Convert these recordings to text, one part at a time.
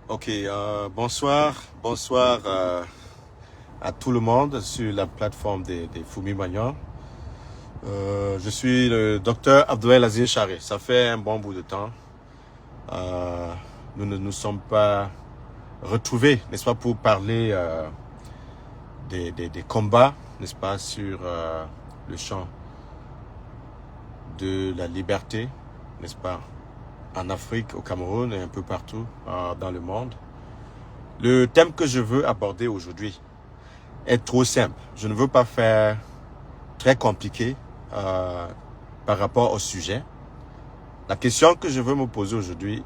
Ok, bonsoir à tout le monde sur la plateforme des Fumi Magnan. Je suis le docteur Abdoulaye Aziz Charé. Ça fait un bon bout de temps. Nous ne nous sommes pas retrouvés, n'est-ce pas, pour parler des combats, n'est-ce pas, sur le champ de la liberté, n'est-ce pas, en Afrique, au Cameroun et un peu partout dans le monde. Le thème que je veux aborder aujourd'hui est trop simple. Je ne veux pas faire très compliqué par rapport au sujet. La question que je veux me poser aujourd'hui,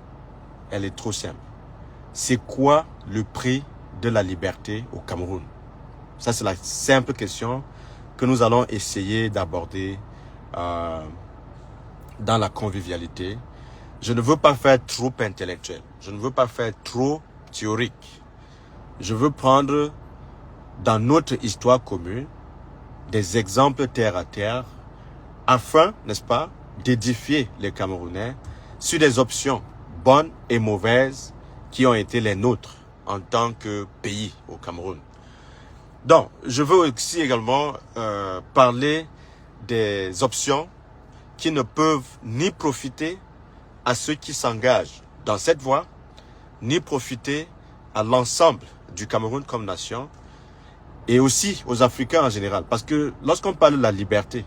elle est trop simple. C'est quoi le prix de la liberté au Cameroun? Ça, c'est la simple question que nous allons essayer d'aborder dans la convivialité. Je ne veux pas faire trop intellectuel. Je ne veux pas faire trop théorique. Je veux prendre dans notre histoire commune des exemples terre à terre afin, n'est-ce pas, d'édifier les Camerounais sur des options bonnes et mauvaises qui ont été les nôtres en tant que pays au Cameroun. Donc, je veux aussi également parler des options qui ne peuvent ni profiter à ceux qui s'engagent dans cette voie, ni profiter à l'ensemble du Cameroun comme nation, et aussi aux Africains en général. Parce que lorsqu'on parle de la liberté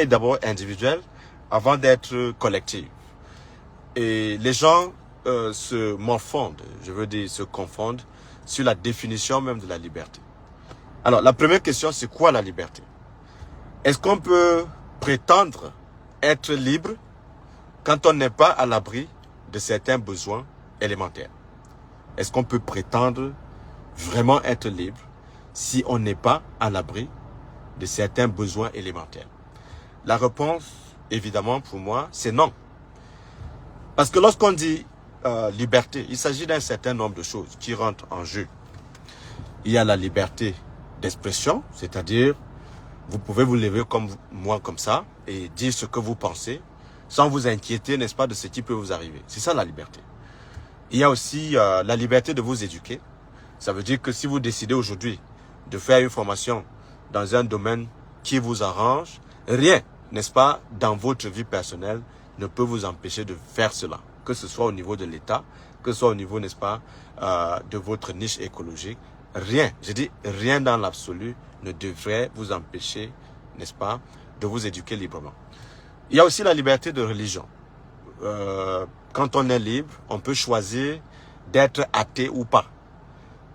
est d'abord individuelle avant d'être collective. Et les gens se morfondent, je veux dire se confondent, sur la définition même de la liberté. Alors, la première question, c'est quoi la liberté? Est-ce qu'on peut prétendre être libre quand on n'est pas à l'abri de certains besoins élémentaires? Est-ce qu'on peut prétendre vraiment être libre si on n'est pas à l'abri de certains besoins élémentaires? La réponse, évidemment, pour moi, c'est non. Parce que lorsqu'on dit liberté, il s'agit d'un certain nombre de choses qui rentrent en jeu. Il y a la liberté d'expression, c'est-à-dire vous pouvez vous lever comme moi, comme ça, et dire ce que vous pensez, sans vous inquiéter, n'est-ce pas, de ce qui peut vous arriver. C'est ça la liberté. Il y a aussi la liberté de vous éduquer. Ça veut dire que si vous décidez aujourd'hui de faire une formation dans un domaine qui vous arrange, rien, n'est-ce pas, dans votre vie personnelle ne peut vous empêcher de faire cela. Que ce soit au niveau de l'État, que ce soit au niveau, n'est-ce pas, de votre niche écologique. Rien, je dis rien dans l'absolu ne devrait vous empêcher, n'est-ce pas, de vous éduquer librement. Il y a aussi la liberté de religion. Quand on est libre, on peut choisir d'être athée ou pas.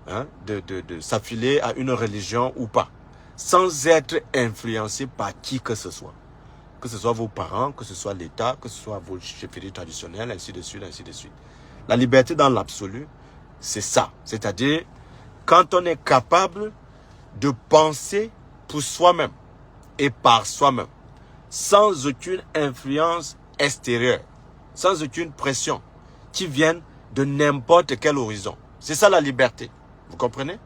Hein, de s'affiler à une religion ou pas, sans être influencé par qui que ce soit. Que ce soit vos parents, que ce soit l'État, que ce soit vos chefferies traditionnelles, ainsi de suite, ainsi de suite. La liberté dans l'absolu, c'est ça. C'est-à-dire, quand on est capable de penser pour soi-même et par soi-même, sans aucune influence extérieure, sans aucune pression qui vienne de n'importe quel horizon. C'est ça la liberté. Vous comprenez?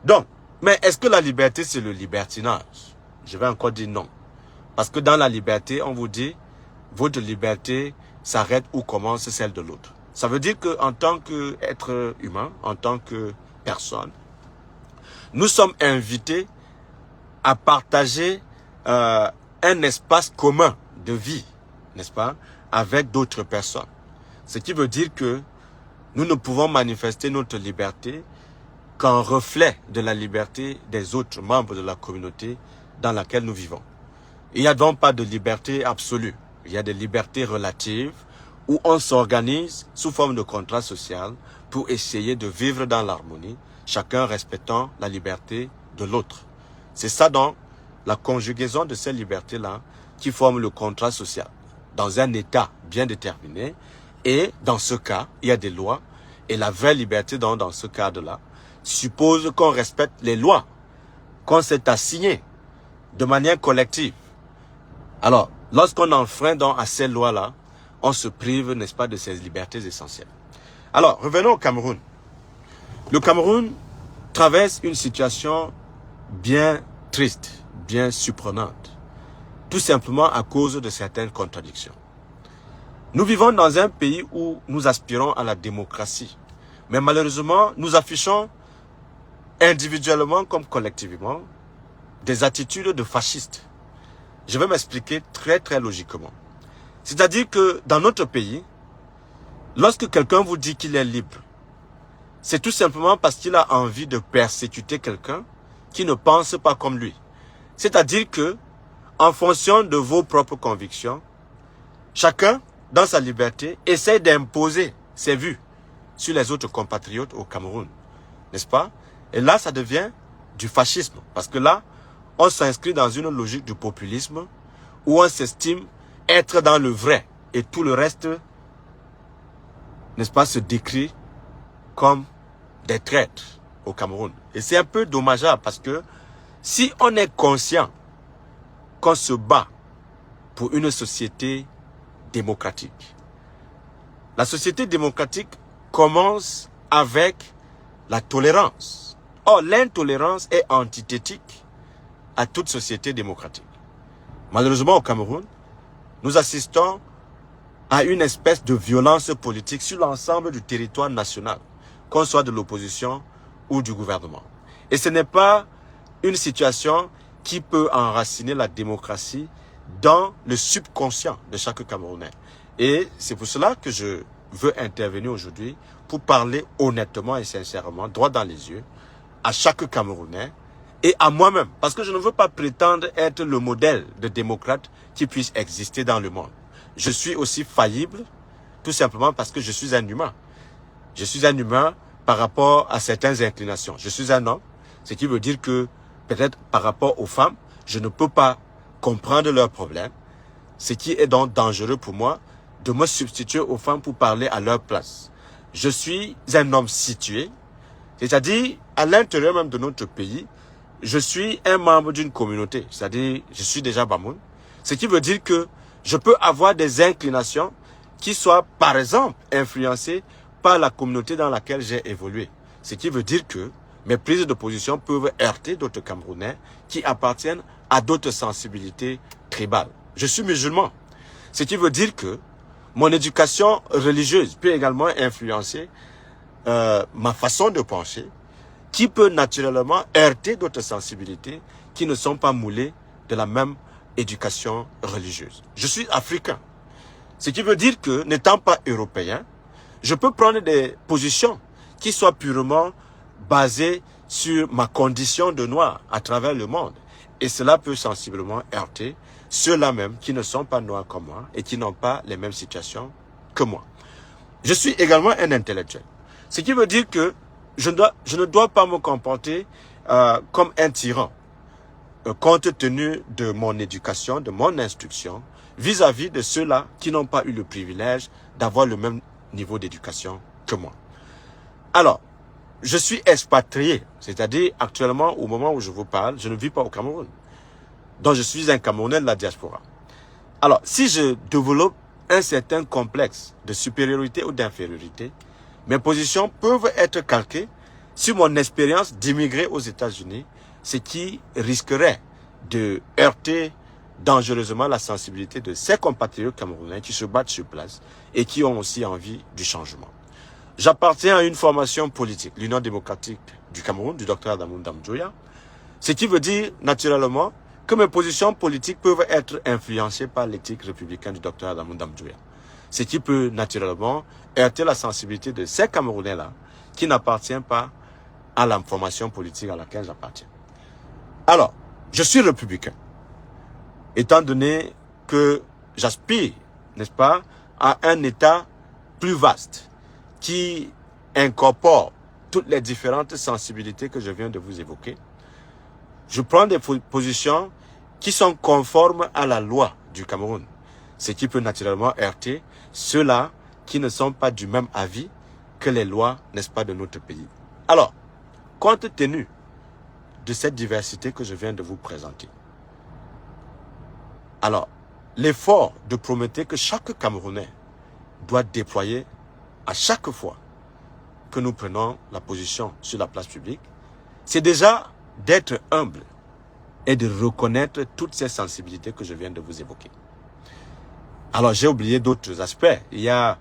Donc, mais est-ce que la liberté, c'est le libertinage? Je vais encore dire non. Parce que dans la liberté, on vous dit, votre liberté s'arrête ou commence celle de l'autre. Ça veut dire qu'en tant qu'être humain, en tant que personne, nous sommes invités à partager un espace commun de vie, n'est-ce pas, avec d'autres personnes. Ce qui veut dire que nous ne pouvons manifester notre liberté qu'en reflet de la liberté des autres membres de la communauté dans laquelle nous vivons. Il n'y a donc pas de liberté absolue. Il y a des libertés relatives où on s'organise sous forme de contrat social pour essayer de vivre dans l'harmonie, chacun respectant la liberté de l'autre. C'est ça donc la conjugaison de ces libertés-là qui forment le contrat social dans un état bien déterminé. Et dans ce cas, il y a des lois. Et la vraie liberté dans ce cadre-là suppose qu'on respecte les lois qu'on s'est assignées de manière collective. Alors, lorsqu'on enfreint donc à ces lois-là, on se prive, n'est-ce pas, de ces libertés essentielles. Alors, revenons au Cameroun. Le Cameroun traverse une situation bien triste, bien surprenante, tout simplement à cause de certaines contradictions. Nous vivons dans un pays où nous aspirons à la démocratie. Mais malheureusement, nous affichons individuellement comme collectivement des attitudes de fascistes. Je vais m'expliquer très très logiquement. C'est-à-dire que dans notre pays, lorsque quelqu'un vous dit qu'il est libre, c'est tout simplement parce qu'il a envie de persécuter quelqu'un qui ne pense pas comme lui. C'est-à-dire que, en fonction de vos propres convictions, chacun, dans sa liberté, essaie d'imposer ses vues sur les autres compatriotes au Cameroun. N'est-ce pas? Et là, ça devient du fascisme. Parce que là, on s'inscrit dans une logique du populisme où on s'estime être dans le vrai. Et tout le reste, n'est-ce pas, se décrit comme des traîtres au Cameroun. Et c'est un peu dommageable parce que si on est conscient qu'on se bat pour une société démocratique, la société démocratique commence avec la tolérance. Or, l'intolérance est antithétique à toute société démocratique. Malheureusement, au Cameroun, nous assistons à une espèce de violence politique sur l'ensemble du territoire national, qu'on soit de l'opposition ou du gouvernement. Et ce n'est pas une situation qui peut enraciner la démocratie dans le subconscient de chaque Camerounais. Et c'est pour cela que je veux intervenir aujourd'hui pour parler honnêtement et sincèrement, droit dans les yeux, à chaque Camerounais et à moi-même. Parce que je ne veux pas prétendre être le modèle de démocrate qui puisse exister dans le monde. Je suis aussi faillible, tout simplement parce que je suis un humain. Je suis un humain par rapport à certaines inclinations. Je suis un homme, ce qui veut dire que peut-être par rapport aux femmes, je ne peux pas comprendre leurs problèmes, ce qui est donc dangereux pour moi de me substituer aux femmes pour parler à leur place. Je suis un homme situé, c'est-à-dire à l'intérieur même de notre pays, je suis un membre d'une communauté, c'est-à-dire je suis déjà Bamoun, ce qui veut dire que je peux avoir des inclinations qui soient par exemple influencées par la communauté dans laquelle j'ai évolué. Ce qui veut dire que mes prises de position peuvent heurter d'autres Camerounais qui appartiennent à d'autres sensibilités tribales. Je suis musulman, ce qui veut dire que mon éducation religieuse peut également influencer ma façon de penser, qui peut naturellement heurter d'autres sensibilités qui ne sont pas moulées de la même éducation religieuse. Je suis africain, ce qui veut dire que, n'étant pas européen, je peux prendre des positions qui soient purement basées sur ma condition de noir à travers le monde. Et cela peut sensiblement heurter ceux-là même qui ne sont pas noirs comme moi et qui n'ont pas les mêmes situations que moi. Je suis également un intellectuel. Ce qui veut dire que je ne dois pas me comporter comme un tyran, compte tenu de mon éducation, de mon instruction, vis-à-vis de ceux-là qui n'ont pas eu le privilège d'avoir le même niveau d'éducation que moi. Alors, je suis expatrié, c'est-à-dire actuellement, au moment où je vous parle, je ne vis pas au Cameroun. Donc, je suis un Camerounais de la diaspora. Alors, si je développe un certain complexe de supériorité ou d'infériorité, mes positions peuvent être calquées sur mon expérience d'immigré aux États-Unis, ce qui risquerait de heurter dangereusement la sensibilité de ces compatriotes camerounais qui se battent sur place et qui ont aussi envie du changement. J'appartiens à une formation politique, l'Union démocratique du Cameroun, du Dr Adamu Ndamdjoya, ce qui veut dire naturellement que mes positions politiques peuvent être influencées par l'éthique républicaine du Dr Adamu Ndamdjoya, ce qui peut naturellement heurter la sensibilité de ces Camerounais-là qui n'appartiennent pas à la formation politique à laquelle j'appartiens. Alors, je suis républicain, étant donné que j'aspire, n'est-ce pas, à un État plus vaste qui incorpore toutes les différentes sensibilités que je viens de vous évoquer. Je prends des positions qui sont conformes à la loi du Cameroun, ce qui peut naturellement heurter ceux-là qui ne sont pas du même avis que les lois, n'est-ce pas, de notre pays. Alors, compte tenu de cette diversité que je viens de vous présenter, alors, l'effort de promettre que chaque Camerounais doit déployer à chaque fois que nous prenons la position sur la place publique, c'est déjà d'être humble et de reconnaître toutes ces sensibilités que je viens de vous évoquer. Alors, j'ai oublié d'autres aspects. Il y a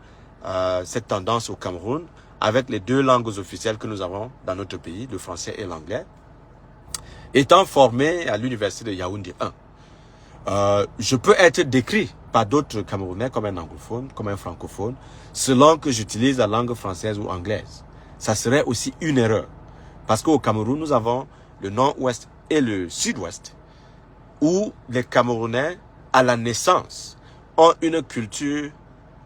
cette tendance au Cameroun, avec les deux langues officielles que nous avons dans notre pays, le français et l'anglais, étant formé à l'université de Yaoundé 1. Je peux être décrit par d'autres Camerounais comme un anglophone, comme un francophone, selon que j'utilise la langue française ou anglaise. Ça serait aussi une erreur. Parce qu'au Cameroun, nous avons le nord-ouest et le sud-ouest, où les Camerounais, à la naissance, ont une culture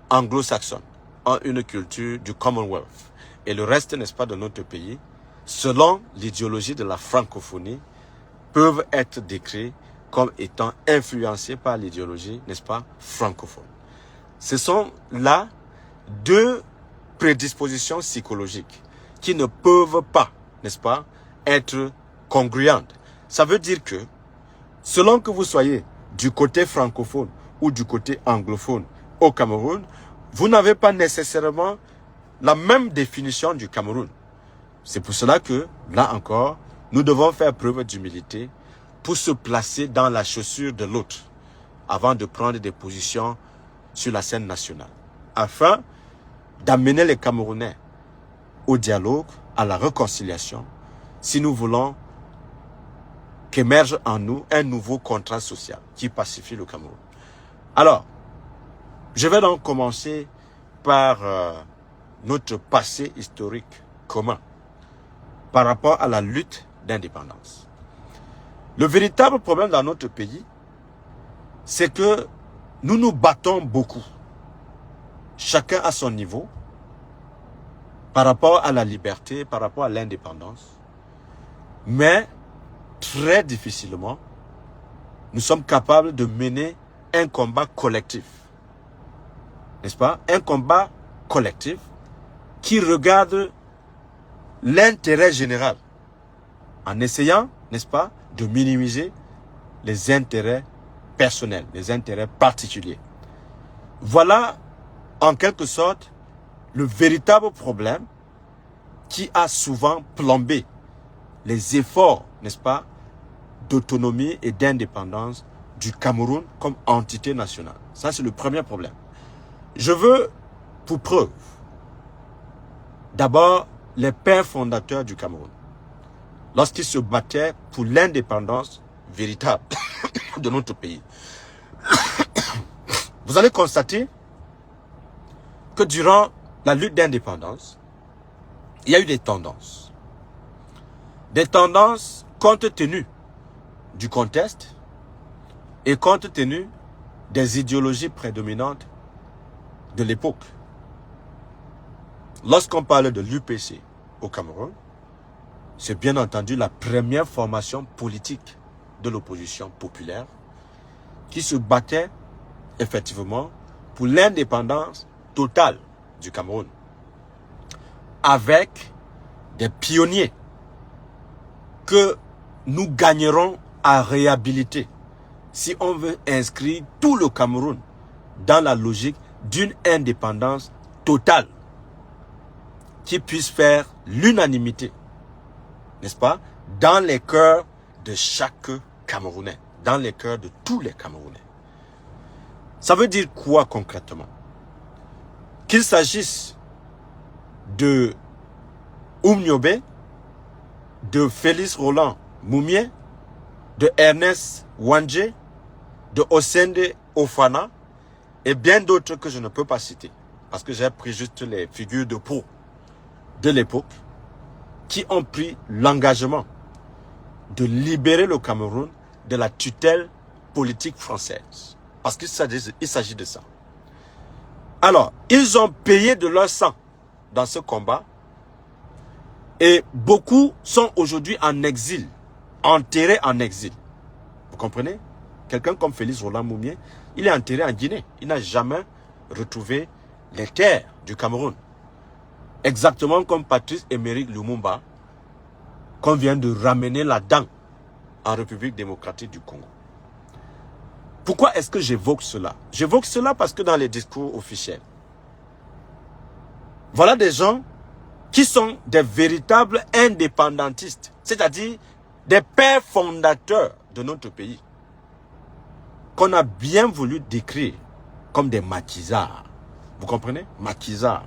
anglo-saxonne, ont une culture du Commonwealth. Et le reste, n'est-ce pas, de notre pays, selon l'idéologie de la francophonie, peuvent être décrits comme étant influencés par l'idéologie, n'est-ce pas, francophone. Ce sont là deux prédispositions psychologiques qui ne peuvent pas, n'est-ce pas, être congruentes. Ça veut dire que, selon que vous soyez du côté francophone ou du côté anglophone au Cameroun, vous n'avez pas nécessairement la même définition du Cameroun. C'est pour cela que, là encore, nous devons faire preuve d'humilité pour se placer dans la chaussure de l'autre avant de prendre des positions sur la scène nationale, afin d'amener les Camerounais au dialogue, à la réconciliation, si nous voulons qu'émerge en nous un nouveau contrat social qui pacifie le Cameroun. Alors, je vais donc commencer par notre passé historique commun par rapport à la lutte d'indépendance. Le véritable problème dans notre pays, c'est que nous nous battons beaucoup, chacun à son niveau, par rapport à la liberté, par rapport à l'indépendance, mais très difficilement, nous sommes capables de mener un combat collectif, n'est-ce pas? Un combat collectif qui regarde l'intérêt général, en essayant, n'est-ce pas, de minimiser les intérêts personnels, les intérêts particuliers. Voilà, en quelque sorte, le véritable problème qui a souvent plombé les efforts, n'est-ce pas, d'autonomie et d'indépendance du Cameroun comme entité nationale. Ça, c'est le premier problème. Je veux, pour preuve, d'abord, les pères fondateurs du Cameroun, lorsqu'ils se battaient pour l'indépendance véritable de notre pays. Vous allez constater que durant la lutte d'indépendance, il y a eu des tendances. Des tendances compte tenu du contexte et compte tenu des idéologies prédominantes de l'époque. Lorsqu'on parle de l'UPC au Cameroun, c'est bien entendu la première formation politique de l'opposition populaire qui se battait effectivement pour l'indépendance totale du Cameroun, avec des pionniers que nous gagnerons à réhabiliter si on veut inscrire tout le Cameroun dans la logique d'une indépendance totale qui puisse faire l'unanimité, n'est-ce pas, dans les cœurs de chaque Camerounais, dans les cœurs de tous les Camerounais. Ça veut dire quoi concrètement? Qu'il s'agisse de Oumniobé, de Félix Roland Moumié, de Ernest Wandje, de Osende Ofana, et bien d'autres que je ne peux pas citer, parce que j'ai pris juste les figures de proue de l'époque, qui ont pris l'engagement de libérer le Cameroun de la tutelle politique française. Parce qu'il s'agit de ça. Alors, ils ont payé de leur sang dans ce combat, et beaucoup sont aujourd'hui en exil, enterrés en exil. Vous comprenez? Quelqu'un comme Félix Roland Moumié, il est enterré en Guinée. Il n'a jamais retrouvé les terres du Cameroun. Exactement comme Patrice Émeric Lumumba, qu'on vient de ramener là-dedans en République démocratique du Congo. Pourquoi est-ce que j'évoque cela? J'évoque cela parce que dans les discours officiels, voilà des gens qui sont des véritables indépendantistes, c'est-à-dire des pères fondateurs de notre pays, qu'on a bien voulu décrire comme des maquisards. Vous comprenez? Maquisards.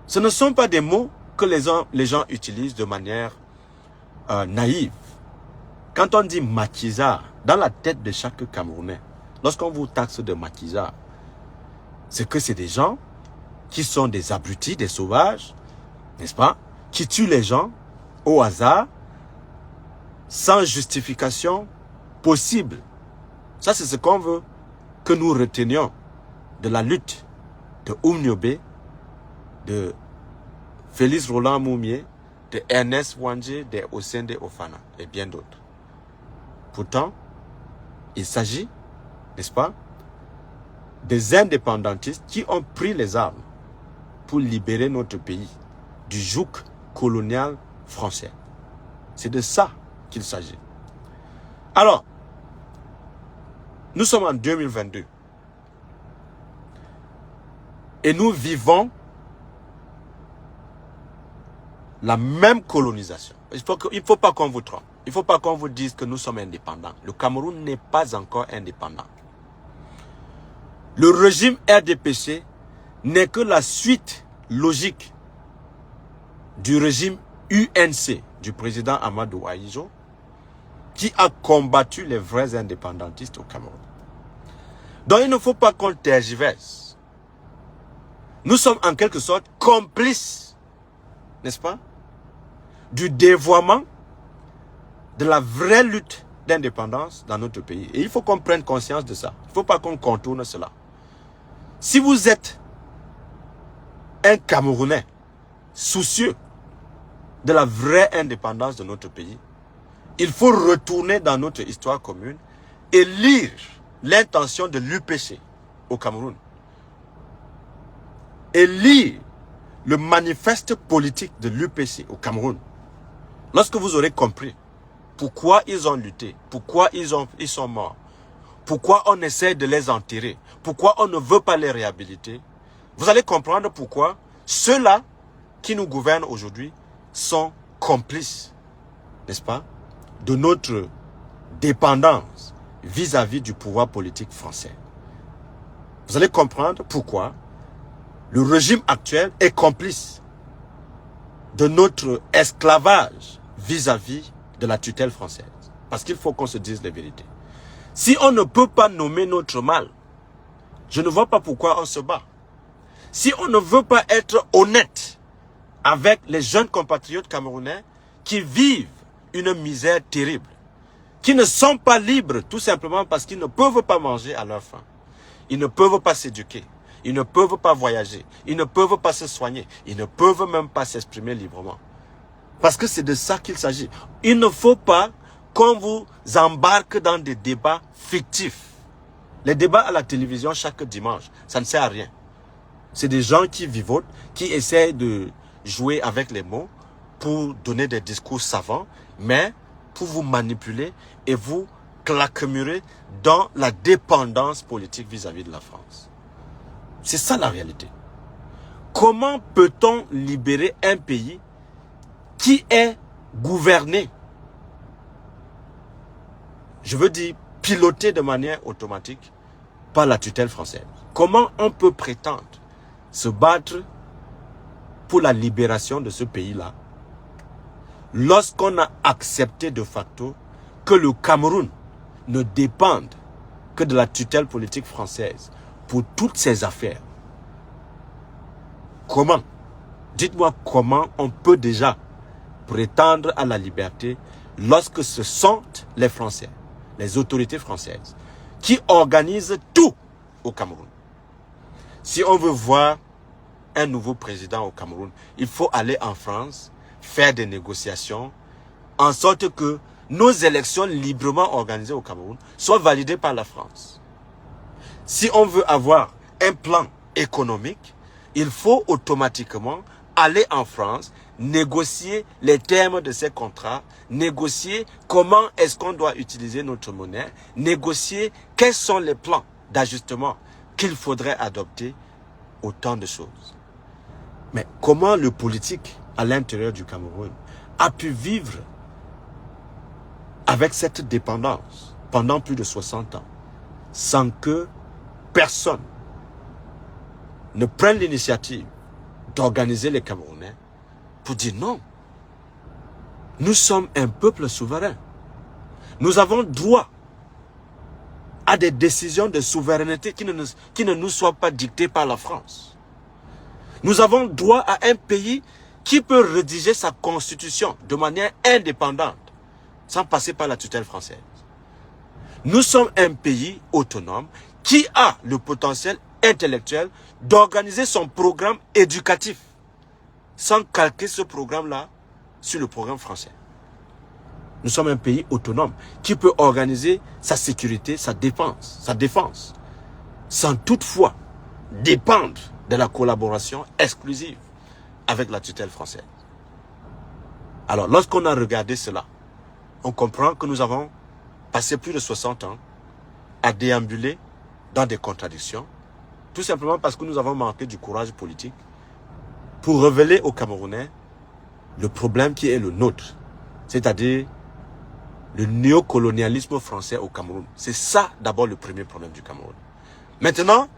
Ce ne sont pas des mots que les gens utilisent de manière naïve. Quand on dit maquisard, dans la tête de chaque Camerounais, lorsqu'on vous taxe de maquisard, c'est que c'est des gens qui sont des abrutis, des sauvages, n'est-ce pas? Qui tuent les gens au hasard, sans justification possible. Ça, c'est ce qu'on veut que nous retenions de la lutte de Oumniobé, de Félix Roland Moumié, de Ernest Wandje, de Osende Ofana et bien d'autres. Pourtant, il s'agit, n'est-ce pas, des indépendantistes qui ont pris les armes pour libérer notre pays du joug colonial français. C'est de ça qu'il s'agit. Alors, nous sommes en 2022 et nous vivons la même colonisation. Il ne faut pas qu'on vous trompe. Il ne faut pas qu'on vous dise que nous sommes indépendants. Le Cameroun n'est pas encore indépendant. Le régime RDPC n'est que la suite logique du régime UNC du président Amadou Ahidjo qui a combattu les vrais indépendantistes au Cameroun. Donc il ne faut pas qu'on tergiverse. Nous sommes en quelque sorte complices, n'est-ce pas, du dévoiement de la vraie lutte d'indépendance dans notre pays. Et il faut qu'on prenne conscience de ça. Il ne faut pas qu'on contourne cela. Si vous êtes un Camerounais soucieux de la vraie indépendance de notre pays, il faut retourner dans notre histoire commune et lire l'intention de l'UPC au Cameroun. Et lire le manifeste politique de l'UPC au Cameroun. Lorsque vous aurez compris pourquoi ils ont lutté, pourquoi ils sont morts, pourquoi on essaie de les enterrer, pourquoi on ne veut pas les réhabiliter, vous allez comprendre pourquoi ceux-là qui nous gouvernent aujourd'hui sont complices, n'est-ce pas, de notre dépendance vis-à-vis du pouvoir politique français. Vous allez comprendre pourquoi le régime actuel est complice de notre esclavage vis-à-vis de la tutelle française. Parce qu'il faut qu'on se dise les vérités. Si on ne peut pas nommer notre mal, je ne vois pas pourquoi on se bat. Si on ne veut pas être honnête avec les jeunes compatriotes camerounais qui vivent une misère terrible, qui ne sont pas libres tout simplement parce qu'ils ne peuvent pas manger à leur faim, ils ne peuvent pas s'éduquer, ils ne peuvent pas voyager, ils ne peuvent pas se soigner, ils ne peuvent même pas s'exprimer librement. Parce que c'est de ça qu'il s'agit. Il ne faut pas qu'on vous embarque dans des débats fictifs. Les débats à la télévision chaque dimanche, ça ne sert à rien. C'est des gens qui vivotent, qui essaient de jouer avec les mots pour donner des discours savants, mais pour vous manipuler et vous claquemurer dans la dépendance politique vis-à-vis de la France. C'est ça la réalité. Comment peut-on libérer un pays qui est gouverné, je veux dire piloté de manière automatique par la tutelle française? Comment on peut prétendre se battre pour la libération de ce pays-là lorsqu'on a accepté de facto que le Cameroun ne dépende que de la tutelle politique française pour toutes ses affaires? Comment? Dites-moi comment on peut déjà prétendre à la liberté lorsque ce sont les Français, les autorités françaises, qui organisent tout au Cameroun. Si on veut voir un nouveau président au Cameroun, il faut aller en France, faire des négociations, en sorte que nos élections librement organisées au Cameroun soient validées par la France. Si on veut avoir un plan économique, il faut automatiquement aller en France, négocier les termes de ces contrats, négocier comment est-ce qu'on doit utiliser notre monnaie, négocier quels sont les plans d'ajustement qu'il faudrait adopter, autant de choses. Mais comment le politique à l'intérieur du Cameroun a pu vivre avec cette dépendance pendant plus de 60 ans sans que personne ne prenne l'initiative d'organiser les Camerounais pour dire non. Nous sommes un peuple souverain. Nous avons droit à des décisions de souveraineté qui ne nous soient pas dictées par la France. Nous avons droit à un pays qui peut rédiger sa constitution de manière indépendante, sans passer par la tutelle française. Nous sommes un pays autonome qui a le potentiel intellectuel d'organiser son programme éducatif, sans calquer ce programme-là sur le programme français. Nous sommes un pays autonome qui peut organiser sa sécurité, sa défense, sans toutefois dépendre de la collaboration exclusive avec la tutelle française. Alors, lorsqu'on a regardé cela, on comprend que nous avons passé plus de 60 ans à déambuler dans des contradictions, tout simplement parce que nous avons manqué du courage politique pour révéler aux Camerounais le problème qui est le nôtre, c'est-à-dire le néocolonialisme français au Cameroun. C'est ça d'abord le premier problème du Cameroun. Maintenant,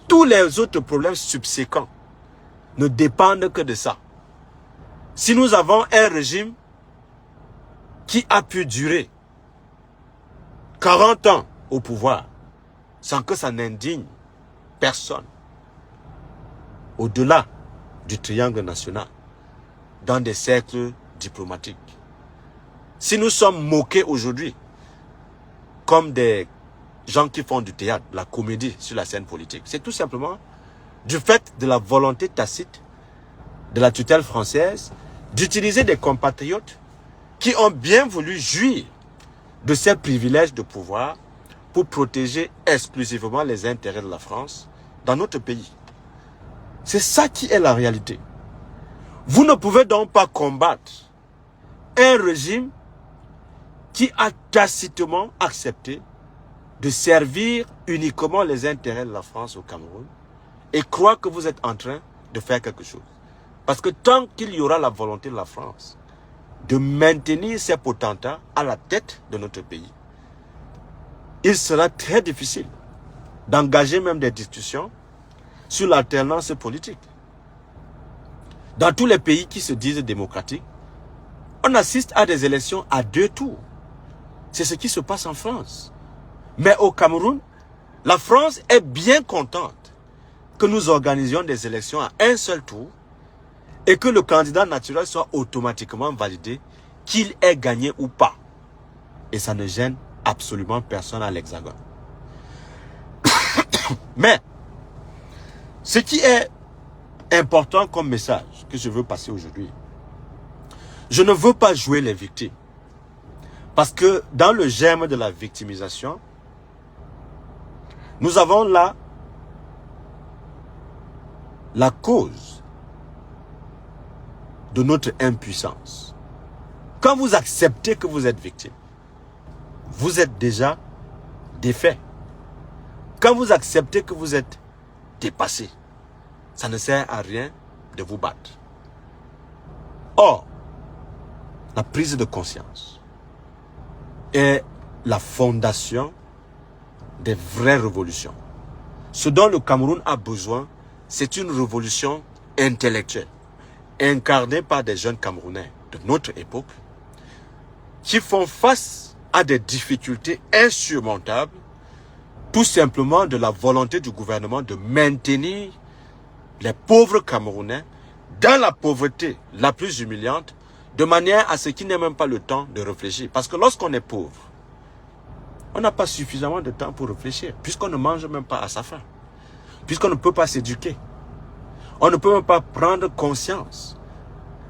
tous les autres problèmes subséquents ne dépendent que de ça. Si nous avons un régime qui a pu durer 40 ans au pouvoir sans que ça n'indigne personne, au-delà du triangle national, dans des cercles diplomatiques. Si nous sommes moqués aujourd'hui comme des gens qui font du théâtre, de la comédie sur la scène politique, c'est tout simplement du fait de la volonté tacite de la tutelle française d'utiliser des compatriotes qui ont bien voulu jouir de ces privilèges de pouvoir pour protéger exclusivement les intérêts de la France dans notre pays. C'est ça qui est la réalité. Vous ne pouvez donc pas combattre un régime qui a tacitement accepté de servir uniquement les intérêts de la France au Cameroun et croire que vous êtes en train de faire quelque chose. Parce que tant qu'il y aura la volonté de la France de maintenir ses potentats à la tête de notre pays, il sera très difficile d'engager même des discussions sur l'alternance politique. Dans tous les pays qui se disent démocratiques, on assiste à des élections à 2 tours. C'est ce qui se passe en France. Mais au Cameroun, la France est bien contente que nous organisions des élections à un seul tour et que le candidat naturel soit automatiquement validé, qu'il ait gagné ou pas. Et ça ne gêne absolument personne à l'Hexagone. Mais, ce qui est important comme message que je veux passer aujourd'hui, je ne veux pas jouer les victimes. Parce que dans le germe de la victimisation, nous avons là la cause de notre impuissance. Quand vous acceptez que vous êtes victime, vous êtes déjà défait. Quand vous acceptez que vous êtes dépassé, ça ne sert à rien de vous battre. Or, la prise de conscience est la fondation des vraies révolutions. Ce dont le Cameroun a besoin, c'est une révolution intellectuelle, incarnée par des jeunes Camerounais de notre époque, qui font face à des difficultés insurmontables, tout simplement de la volonté du gouvernement de maintenir les pauvres Camerounais dans la pauvreté la plus humiliante, de manière à ce qu'ils n'aient même pas le temps de réfléchir. Parce que lorsqu'on est pauvre, on n'a pas suffisamment de temps pour réfléchir, puisqu'on ne mange même pas à sa faim, puisqu'on ne peut pas s'éduquer. On ne peut même pas prendre conscience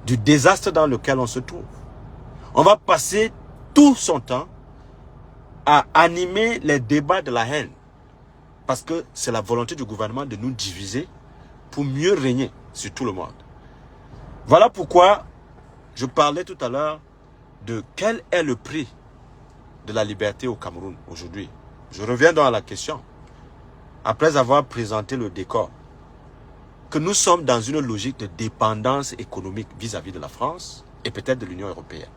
du désastre dans lequel on se trouve. On va passer tout son temps à animer les débats de la haine, parce que c'est la volonté du gouvernement de nous diviser pour mieux régner sur tout le monde. Voilà pourquoi je parlais tout à l'heure de quel est le prix de la liberté au Cameroun aujourd'hui. Je reviens donc à la question. Après avoir présenté le décor, que nous sommes dans une logique de dépendance économique vis-à-vis de la France et peut-être de l'Union européenne.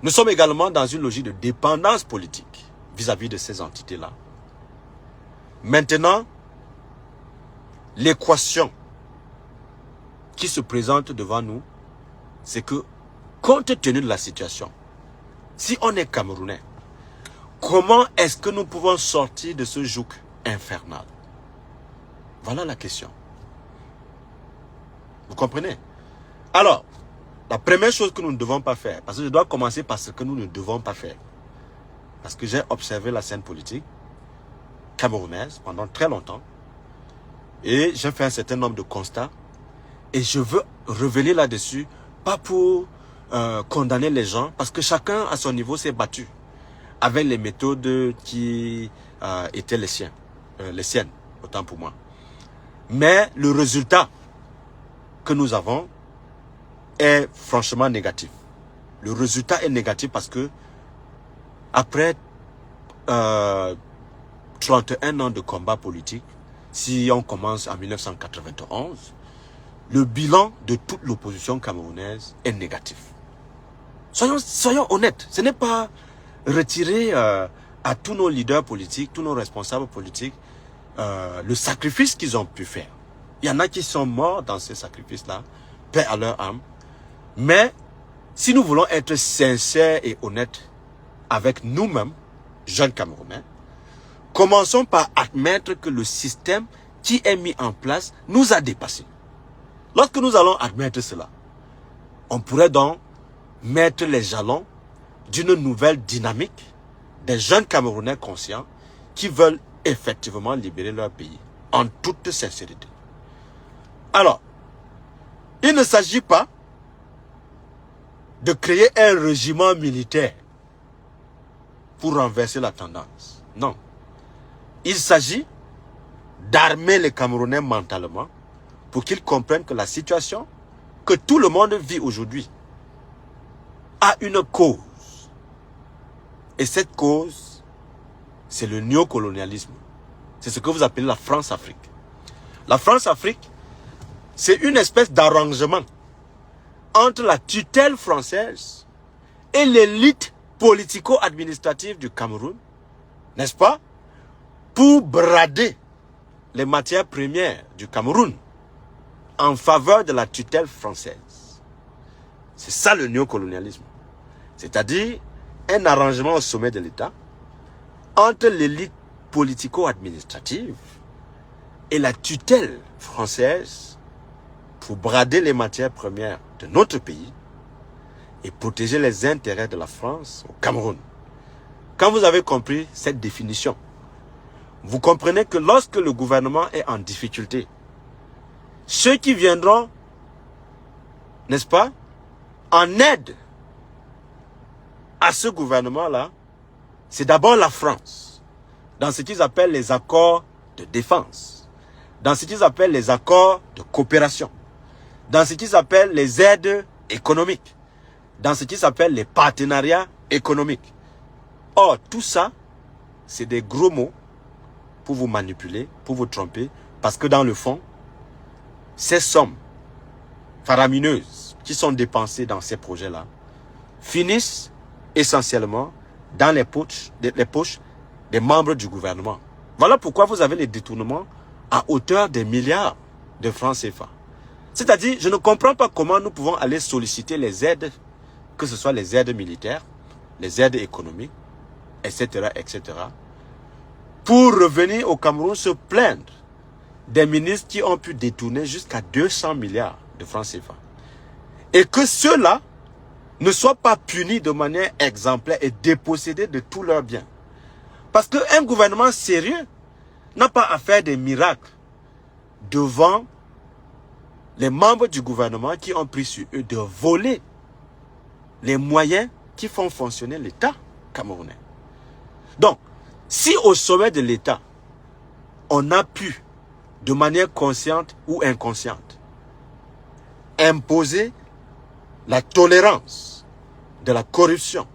Nous sommes également dans une logique de dépendance politique vis-à-vis de ces entités-là. Maintenant, l'équation qui se présente devant nous, c'est que, compte tenu de la situation, si on est Camerounais, comment est-ce que nous pouvons sortir de ce joug infernal? Voilà la question. Vous comprenez? Alors, la première chose que nous ne devons pas faire, parce que je dois commencer par ce que nous ne devons pas faire, parce que j'ai observé la scène politique camerounaise pendant très longtemps, et j'ai fait un certain nombre de constats, et je veux revenir là-dessus, pas pour condamner les gens, parce que chacun à son niveau s'est battu avec les méthodes qui étaient les siennes, autant pour moi. Mais le résultat que nous avons est franchement négatif. Le résultat est négatif parce que après 31 ans de combat politique, si on commence en 1991, le bilan de toute l'opposition camerounaise est négatif. Soyons honnêtes, ce n'est pas retirer à tous nos leaders politiques, tous nos responsables politiques, le sacrifice qu'ils ont pu faire. Il y en a qui sont morts dans ces sacrifices-là, paix à leur âme. Mais si nous voulons être sincères et honnêtes avec nous-mêmes, jeunes Camerounais, commençons par admettre que le système qui est mis en place nous a dépassés. Lorsque nous allons admettre cela, on pourrait donc mettre les jalons d'une nouvelle dynamique des jeunes Camerounais conscients qui veulent effectivement libérer leur pays, en toute sincérité. Alors, il ne s'agit pas de créer un régiment militaire pour renverser la tendance. Non. Il s'agit d'armer les Camerounais mentalement pour qu'ils comprennent que la situation que tout le monde vit aujourd'hui a une cause. Et cette cause, c'est le néocolonialisme. C'est ce que vous appelez la France-Afrique. La France-Afrique, c'est une espèce d'arrangement entre la tutelle française et l'élite politico-administrative du Cameroun, n'est-ce pas, pour brader les matières premières du Cameroun en faveur de la tutelle française. C'est ça le néocolonialisme. C'est-à-dire un arrangement au sommet de l'État entre l'élite politico-administrative et la tutelle française pour brader les matières premières de notre pays et protéger les intérêts de la France au Cameroun. Quand vous avez compris cette définition, vous comprenez que lorsque le gouvernement est en difficulté, ceux qui viendront, n'est-ce pas, en aide à ce gouvernement-là, c'est d'abord la France, dans ce qu'ils appellent les accords de défense, dans ce qu'ils appellent les accords de coopération, dans ce qu'ils appellent les aides économiques, dans ce qu'ils appellent les partenariats économiques. Or, tout ça, c'est des gros mots pour vous manipuler, pour vous tromper, parce que dans le fond, ces sommes faramineuses qui sont dépensées dans ces projets-là finissent essentiellement dans les poches des membres du gouvernement. Voilà pourquoi vous avez les détournements à hauteur des milliards de francs CFA. C'est-à-dire, je ne comprends pas comment nous pouvons aller solliciter les aides, que ce soit les aides militaires, les aides économiques, etc., etc., pour revenir au Cameroun se plaindre des ministres qui ont pu détourner jusqu'à 200 milliards de francs CFA. Et que ceux-là ne soient pas punis de manière exemplaire et dépossédés de tous leurs biens. Parce qu'un gouvernement sérieux n'a pas à faire des miracles devant les membres du gouvernement qui ont pris sur eux de voler les moyens qui font fonctionner l'État camerounais. Donc, si au sommet de l'État, on a pu, de manière consciente ou inconsciente, imposer la tolérance de la corruption,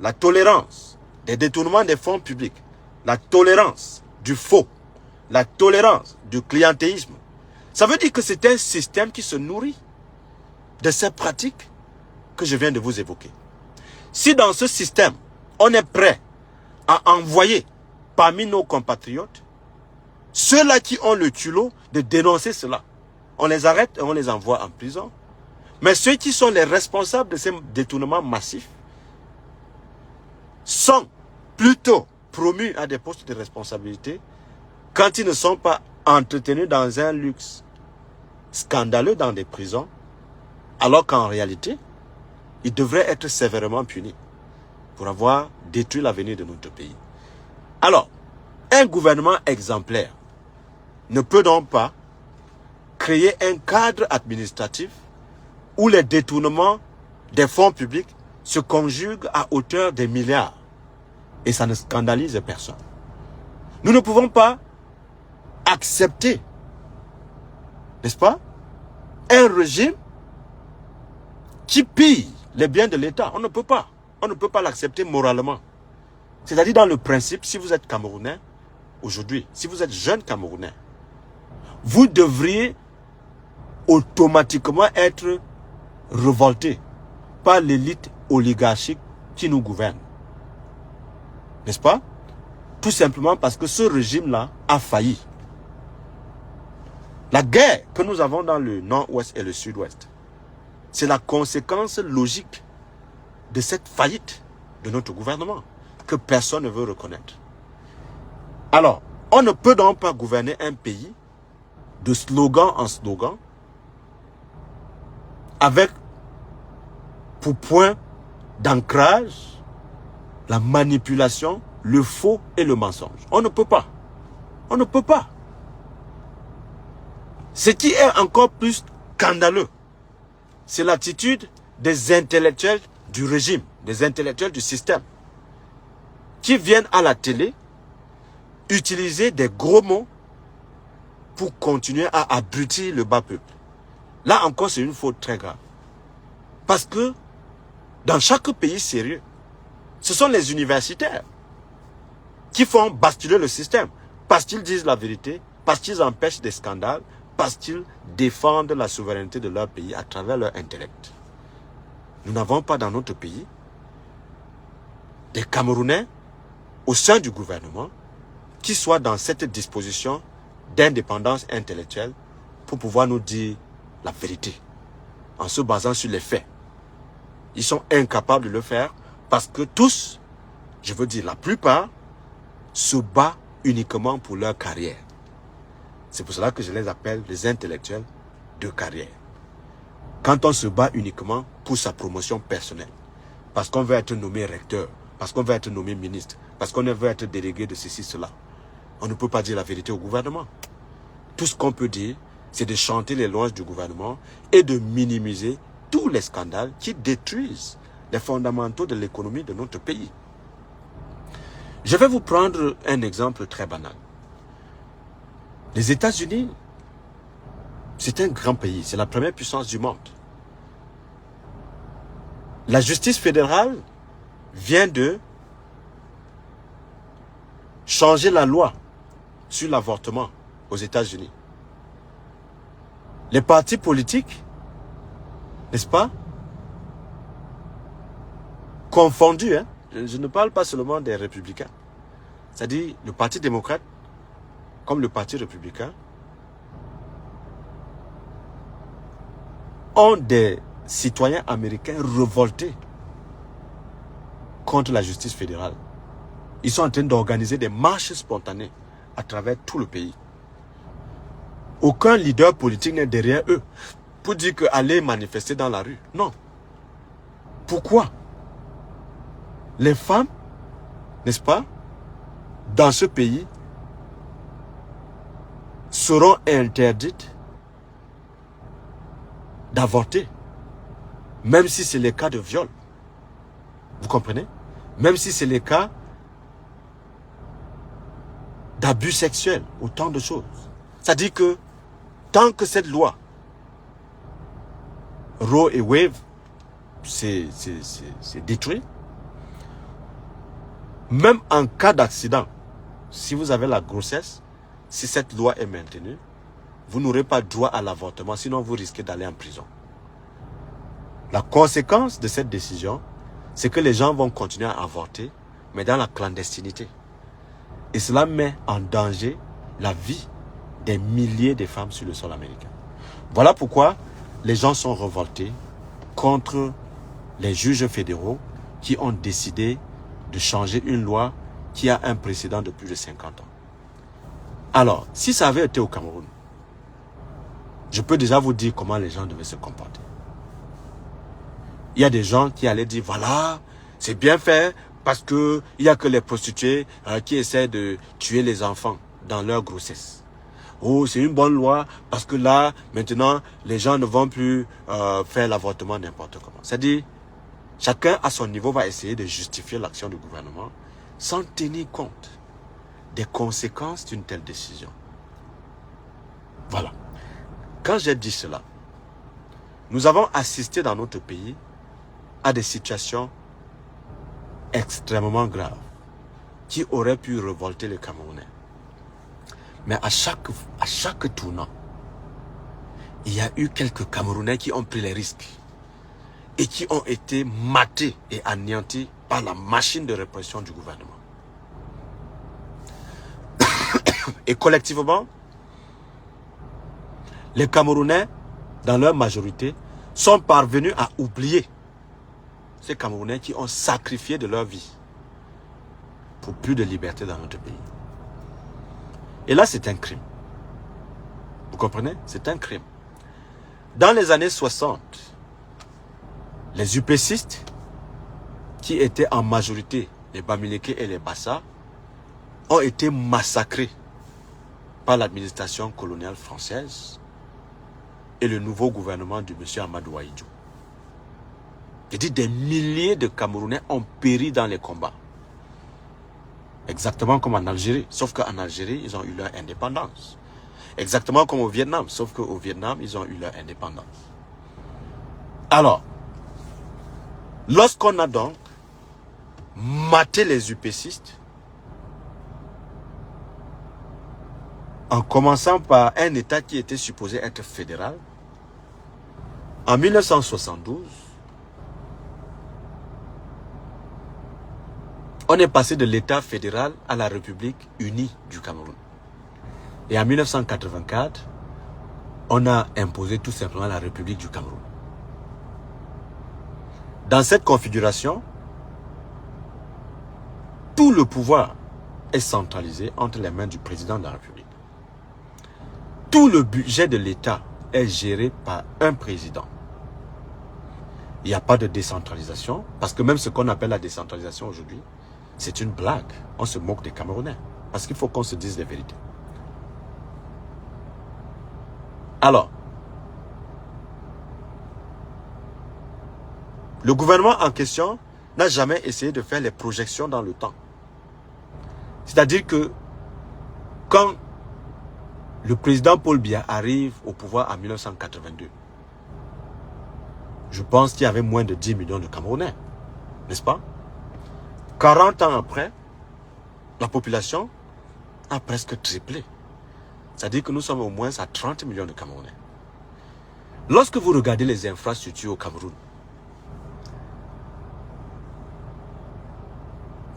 la tolérance des détournements des fonds publics, la tolérance du faux, la tolérance du clientélisme, ça veut dire que c'est un système qui se nourrit de ces pratiques que je viens de vous évoquer. Si dans ce système, on est prêt à envoyer parmi nos compatriotes Ceux-là qui ont le culot de dénoncer cela, on les arrête et on les envoie en prison. Mais ceux qui sont les responsables de ces détournements massifs sont plutôt promus à des postes de responsabilité quand ils ne sont pas entretenus dans un luxe scandaleux dans des prisons, alors qu'en réalité, ils devraient être sévèrement punis pour avoir détruit l'avenir de notre pays. Alors, un gouvernement exemplaire ne peut donc pas créer un cadre administratif où les détournements des fonds publics se conjuguent à hauteur des milliards. Et ça ne scandalise personne. Nous ne pouvons pas accepter, n'est-ce pas, un régime qui pille les biens de l'État. On ne peut pas. On ne peut pas l'accepter moralement. C'est-à-dire dans le principe, si vous êtes Camerounais, aujourd'hui, si vous êtes jeune Camerounais, vous devriez automatiquement être révolté par l'élite oligarchique qui nous gouverne. N'est-ce pas? Tout simplement parce que ce régime-là a failli. La guerre que nous avons dans le nord-ouest et le sud-ouest, c'est la conséquence logique de cette faillite de notre gouvernement que personne ne veut reconnaître. Alors, on ne peut donc pas gouverner un pays de slogan en slogan avec pour point d'ancrage la manipulation, le faux et le mensonge. On ne peut pas. On ne peut pas. Ce qui est encore plus scandaleux, c'est l'attitude des intellectuels du régime, des intellectuels du système, qui viennent à la télé utiliser des gros mots pour continuer à abrutir le bas peuple. Là encore, c'est une faute très grave. Parce que dans chaque pays sérieux, ce sont les universitaires qui font basculer le système. Parce qu'ils disent la vérité, parce qu'ils empêchent des scandales, parce qu'ils défendent la souveraineté de leur pays à travers leur intellect. Nous n'avons pas dans notre pays des Camerounais au sein du gouvernement qui soient dans cette disposition d'indépendance intellectuelle pour pouvoir nous dire la vérité en se basant sur les faits. Ils sont incapables de le faire parce que tous, je veux dire la plupart, se battent uniquement pour leur carrière. C'est pour cela que je les appelle les intellectuels de carrière. Quand on se bat uniquement pour sa promotion personnelle, parce qu'on veut être nommé recteur, parce qu'on veut être nommé ministre, parce qu'on veut être délégué de ceci, cela, on ne peut pas dire la vérité au gouvernement. Tout ce qu'on peut dire, c'est de chanter les louanges du gouvernement et de minimiser tous les scandales qui détruisent les fondamentaux de l'économie de notre pays. Je vais vous prendre un exemple très banal. Les États-Unis, c'est un grand pays, c'est la première puissance du monde. La justice fédérale vient de changer la loi sur l'avortement aux États-Unis. Les partis politiques, n'est-ce pas, confondus, hein? Je ne parle pas seulement des républicains, c'est-à-dire le parti démocrate comme le parti républicain, ont des citoyens américains révoltés contre la justice fédérale. Ils sont en train d'organiser des marches spontanées à travers tout le pays. Aucun leader politique n'est derrière eux pour dire qu'aller manifester dans la rue. Non. Pourquoi? Les femmes, n'est-ce pas, dans ce pays, seront interdites d'avorter, même si c'est le cas de viol. Vous comprenez? Même si c'est le cas d'abus sexuels, autant de choses. C'est-à-dire que tant que cette loi Roe et Wade c'est détruit, même en cas d'accident, si vous avez la grossesse, si cette loi est maintenue, vous n'aurez pas droit à l'avortement, sinon vous risquez d'aller en prison. La conséquence de cette décision, c'est que les gens vont continuer à avorter, mais dans la clandestinité. Et cela met en danger la vie des milliers de femmes sur le sol américain. Voilà pourquoi les gens sont révoltés contre les juges fédéraux qui ont décidé de changer une loi qui a un précédent de plus de 50 ans. Alors, si ça avait été au Cameroun, je peux déjà vous dire comment les gens devaient se comporter. Il y a des gens qui allaient dire, voilà, c'est bien fait parce qu'il n'y a que les prostituées qui essaient de tuer les enfants dans leur grossesse. Oh, c'est une bonne loi parce que là, maintenant, les gens ne vont plus faire l'avortement n'importe comment. C'est-à-dire, chacun à son niveau va essayer de justifier l'action du gouvernement sans tenir compte des conséquences d'une telle décision. Voilà. Quand j'ai dit cela, nous avons assisté dans notre pays à des situations extrêmement graves qui auraient pu révolter les Camerounais. Mais à chaque tournant, il y a eu quelques Camerounais qui ont pris les risques et qui ont été matés et anéantis par la machine de répression du gouvernement. Et collectivement, les Camerounais, dans leur majorité, sont parvenus à oublier ces Camerounais qui ont sacrifié de leur vie pour plus de liberté dans notre pays. Et là, c'est un crime. Vous comprenez? C'est un crime. Dans les années 60, les UPCistes, qui étaient en majorité les Bamileke et les Bassa, ont été massacrés par l'administration coloniale française et le nouveau gouvernement du monsieur Amadou Ahidjo. J'ai dit, des milliers de Camerounais ont péri dans les combats. Exactement comme en Algérie, sauf qu'en Algérie, ils ont eu leur indépendance. Exactement comme au Vietnam, sauf qu'au Vietnam, ils ont eu leur indépendance. Alors, lorsqu'on a donc maté les UPCistes, en commençant par un État qui était supposé être fédéral, en 1972, on est passé de l'État fédéral à la République unie du Cameroun. Et en 1984, on a imposé tout simplement la République du Cameroun. Dans cette configuration, tout le pouvoir est centralisé entre les mains du président de la République. Tout le budget de l'État est géré par un président. Il n'y a pas de décentralisation, parce que même ce qu'on appelle la décentralisation aujourd'hui, c'est une blague. On se moque des Camerounais. Parce qu'il faut qu'on se dise les vérités. Alors, le gouvernement en question n'a jamais essayé de faire les projections dans le temps. C'est-à-dire que quand le président Paul Biya arrive au pouvoir en 1982, je pense qu'il y avait moins de 10 millions de Camerounais, n'est-ce pas? 40 ans après, la population a presque triplé. C'est-à-dire que nous sommes au moins à 30 millions de Camerounais. Lorsque vous regardez les infrastructures au Cameroun,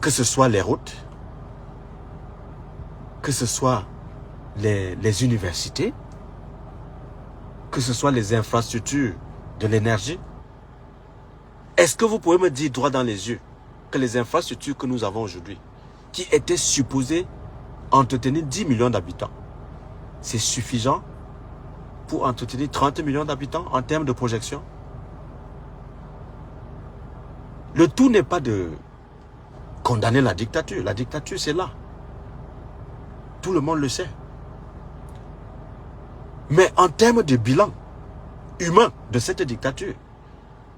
que ce soit les routes, que ce soit les universités, que ce soit les infrastructures de l'énergie, est-ce que vous pouvez me dire droit dans les yeux que les infrastructures que nous avons aujourd'hui, qui étaient supposées entretenir 10 millions d'habitants, c'est suffisant pour entretenir 30 millions d'habitants en termes de projection? Le tout n'est pas de condamner la dictature. La dictature, c'est là. Tout le monde le sait. Mais en termes de bilan humain de cette dictature,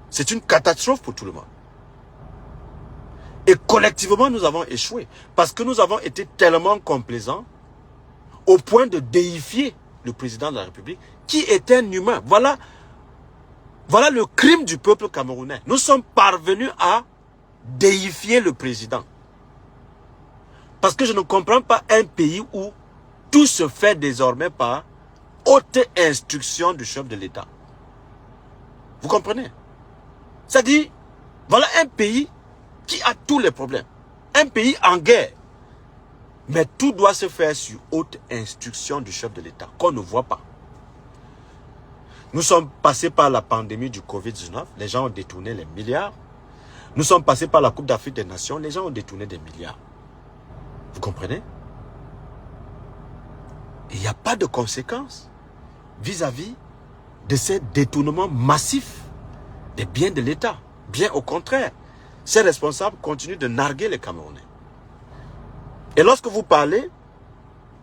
c'est une catastrophe pour tout le monde. Et collectivement, nous avons échoué. Parce que nous avons été tellement complaisants au point de déifier le président de la République, qui est un humain. Voilà le crime du peuple camerounais. Nous sommes parvenus à déifier le président. Parce que je ne comprends pas un pays où tout se fait désormais par haute instruction du chef de l'État. Vous comprenez? C'est-à-dire, voilà un pays qui a tous les problèmes. Un pays en guerre. Mais tout doit se faire sur haute instruction du chef de l'État, qu'on ne voit pas. Nous sommes passés par la pandémie du Covid-19, les gens ont détourné les milliards. Nous sommes passés par la Coupe d'Afrique des Nations, les gens ont détourné des milliards. Vous comprenez? Il n'y a pas de conséquences vis-à-vis de ces détournements massifs des biens de l'État. Bien au contraire, ces responsables continuent de narguer les Camerounais. Et lorsque vous parlez,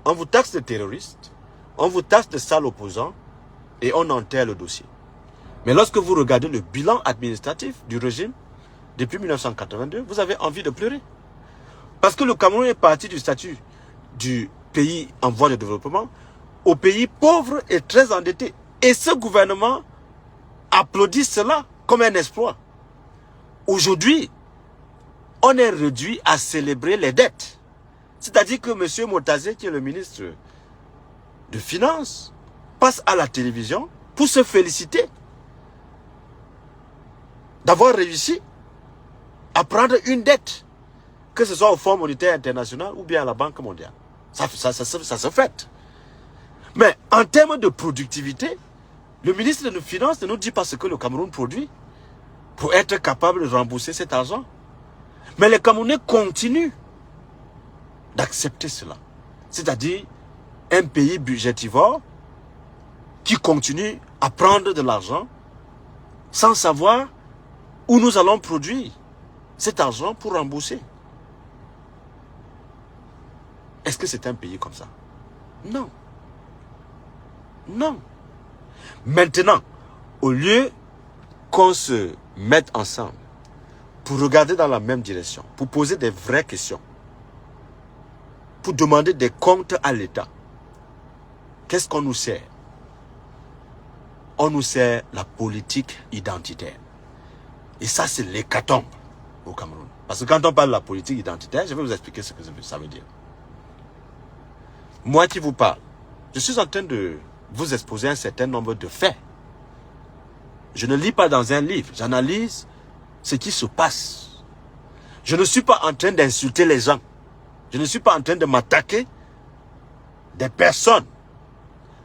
on vous taxe de terroristes, on vous taxe de sales opposants et on enterre le dossier. Mais lorsque vous regardez le bilan administratif du régime depuis 1982, vous avez envie de pleurer. Parce que le Cameroun est parti du statut du pays en voie de développement au pays pauvre et très endetté. Et ce gouvernement applaudit cela comme un exploit. Aujourd'hui, on est réduit à célébrer les dettes. C'est-à-dire que M. Motazé, qui est le ministre de Finances, passe à la télévision pour se féliciter d'avoir réussi à prendre une dette, que ce soit au Fonds monétaire international ou bien à la Banque mondiale. Ça se fait. Mais en termes de productivité, le ministre des Finances ne nous dit pas ce que le Cameroun produit pour être capable de rembourser cet argent. Mais les Camerounais continuent d'accepter cela. C'est-à-dire un pays budgétivore qui continue à prendre de l'argent sans savoir où nous allons produire cet argent pour rembourser. Est-ce que c'est un pays comme ça? Non. Non. Maintenant, au lieu qu'on se mette ensemble pour regarder dans la même direction, pour poser des vraies questions, pour demander des comptes à l'État, qu'est-ce qu'on nous sert? On nous sert la politique identitaire. Et ça, c'est l'hécatombe au Cameroun. Parce que quand on parle de la politique identitaire, je vais vous expliquer ce que ça veut dire. Moi qui vous parle, je suis en train de vous exposer un certain nombre de faits. Je ne lis pas dans un livre, j'analyse ce qui se passe. Je ne suis pas en train d'insulter les gens. Je ne suis pas en train de m'attaquer des personnes.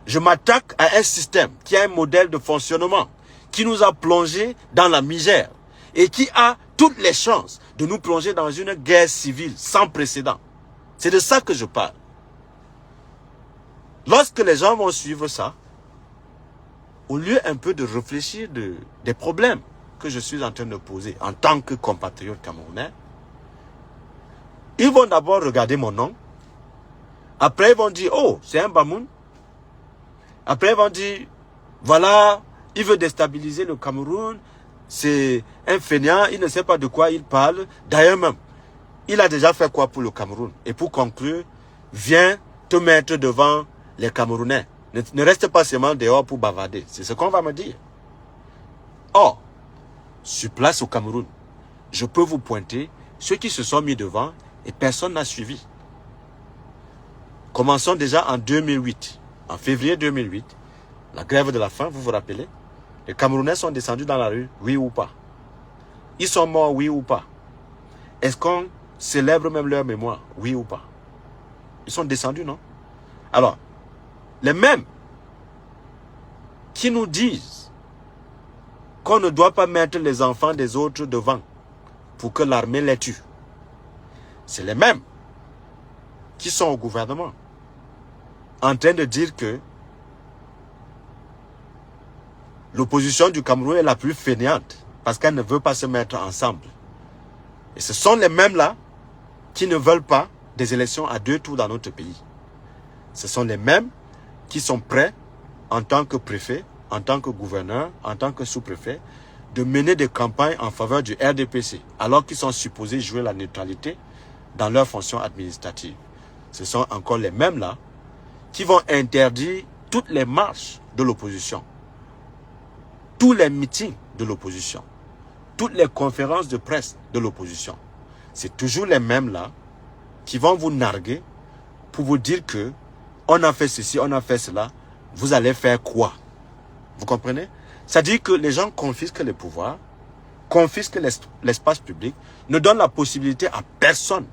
Je m'attaque à un système qui a un modèle de fonctionnement, qui nous a plongés dans la misère et qui a toutes les chances de nous plonger dans une guerre civile sans précédent. C'est de ça que je parle. Lorsque les gens vont suivre ça, au lieu un peu de réfléchir des problèmes que je suis en train de poser en tant que compatriote camerounais, ils vont d'abord regarder mon nom. Après, ils vont dire, oh, c'est un Bamoun. Après, ils vont dire, voilà, il veut déstabiliser le Cameroun. C'est un fainéant, il ne sait pas de quoi il parle. D'ailleurs même, il a déjà fait quoi pour le Cameroun? Et pour conclure, viens te mettre devant les Camerounais. Ne reste pas seulement dehors pour bavarder. C'est ce qu'on va me dire. Or, sur place au Cameroun, je peux vous pointer ceux qui se sont mis devant et personne n'a suivi. Commençons déjà en 2008. En février 2008, la grève de la faim, vous vous rappelez? Les Camerounais sont descendus dans la rue, oui ou pas? Ils sont morts, oui ou pas? Est-ce qu'on célèbre même leur mémoire, oui ou pas? Ils sont descendus, non? Alors, les mêmes qui nous disent qu'on ne doit pas mettre les enfants des autres devant pour que l'armée les tue, c'est les mêmes qui sont au gouvernement en train de dire que l'opposition du Cameroun est la plus fainéante parce qu'elle ne veut pas se mettre ensemble. Et ce sont les mêmes-là qui ne veulent pas des élections à 2 tours dans notre pays. Ce sont les mêmes qui sont prêts, en tant que préfet, en tant que gouverneur, en tant que sous-préfet, de mener des campagnes en faveur du RDPC, alors qu'ils sont supposés jouer la neutralité dans leurs fonctions administratives. Ce sont encore les mêmes-là qui vont interdire toutes les marches de l'opposition, tous les meetings de l'opposition, toutes les conférences de presse de l'opposition. C'est toujours les mêmes-là qui vont vous narguer pour vous dire que on a fait ceci, on a fait cela, vous allez faire quoi? Vous comprenez? C'est-à-dire que les gens confisquent les pouvoirs, confisquent l'espace public, ne donnent la possibilité à personne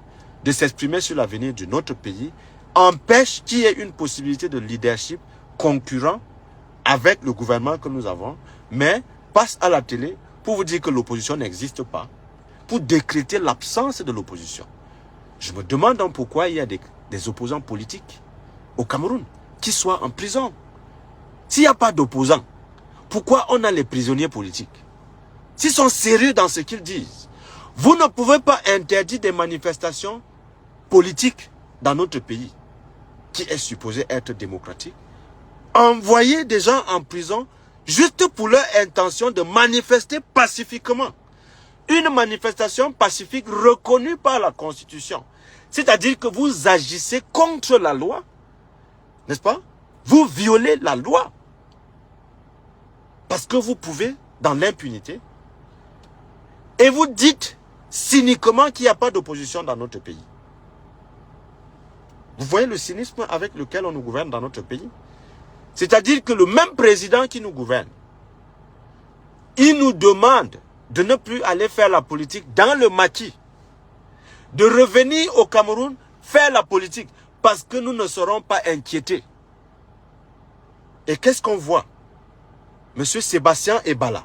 de s'exprimer sur l'avenir de notre pays empêche qu'il y ait une possibilité de leadership concurrent avec le gouvernement que nous avons, mais passe à la télé pour vous dire que l'opposition n'existe pas, pour décréter l'absence de l'opposition. Je me demande donc pourquoi il y a des opposants politiques au Cameroun qui soient en prison. S'il n'y a pas d'opposants, pourquoi on a les prisonniers politiques? S'ils sont sérieux dans ce qu'ils disent, vous ne pouvez pas interdire des manifestations politiques dans notre pays, qui est supposé être démocratique, envoyer des gens en prison juste pour leur intention de manifester pacifiquement. Une manifestation pacifique reconnue par la Constitution. C'est-à-dire que vous agissez contre la loi, n'est-ce pas? Vous violez la loi. Parce que vous pouvez, dans l'impunité, et vous dites cyniquement qu'il n'y a pas d'opposition dans notre pays. Vous voyez le cynisme avec lequel on nous gouverne dans notre pays? C'est-à-dire que le même président qui nous gouverne, il nous demande de ne plus aller faire la politique dans le maquis, de revenir au Cameroun faire la politique, parce que nous ne serons pas inquiétés. Et qu'est-ce qu'on voit? Monsieur Sébastien Ebala,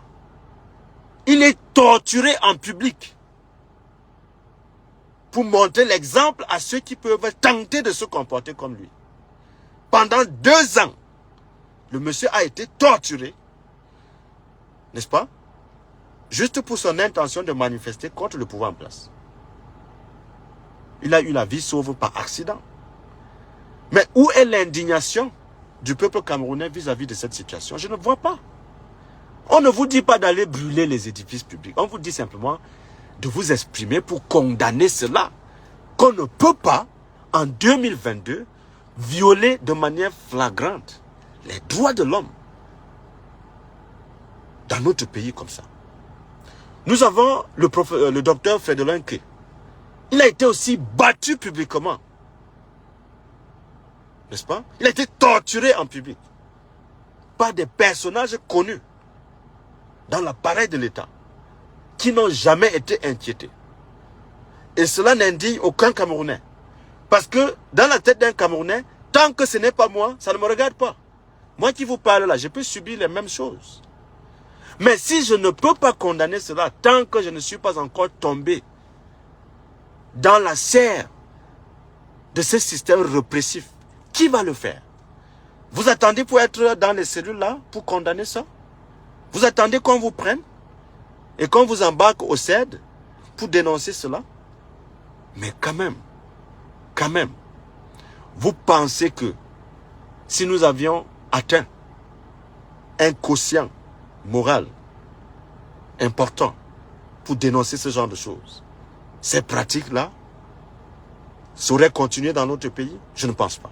il est torturé en public pour montrer l'exemple à ceux qui peuvent tenter de se comporter comme lui. Pendant 2 ans, le monsieur a été torturé, n'est-ce pas? Juste pour son intention de manifester contre le pouvoir en place. Il a eu la vie sauve par accident. Mais où est l'indignation du peuple camerounais vis-à-vis de cette situation? Je ne vois pas. On ne vous dit pas d'aller brûler les édifices publics. On vous dit simplement de vous exprimer pour condamner cela. Qu'on ne peut pas, en 2022, violer de manière flagrante les droits de l'homme dans notre pays comme ça. Nous avons le docteur Frédolin Ké. Il a été aussi battu publiquement. N'est-ce pas? Il a été torturé en public par des personnages connus dans l'appareil de l'État qui n'ont jamais été inquiétés. Et cela n'indigne aucun Camerounais. Parce que dans la tête d'un Camerounais, tant que ce n'est pas moi, ça ne me regarde pas. Moi qui vous parle là, je peux subir les mêmes choses. Mais si je ne peux pas condamner cela, tant que je ne suis pas encore tombé dans la serre de ce système répressif, qui va le faire? Vous attendez pour être dans les cellules là, pour condamner ça? Vous attendez qu'on vous prenne et qu'on vous embarque au CED pour dénoncer cela? Mais quand même, vous pensez que si nous avions atteint un quotient moral important pour dénoncer ce genre de choses, ces pratiques-là seraient continuées dans notre pays? Je ne pense pas.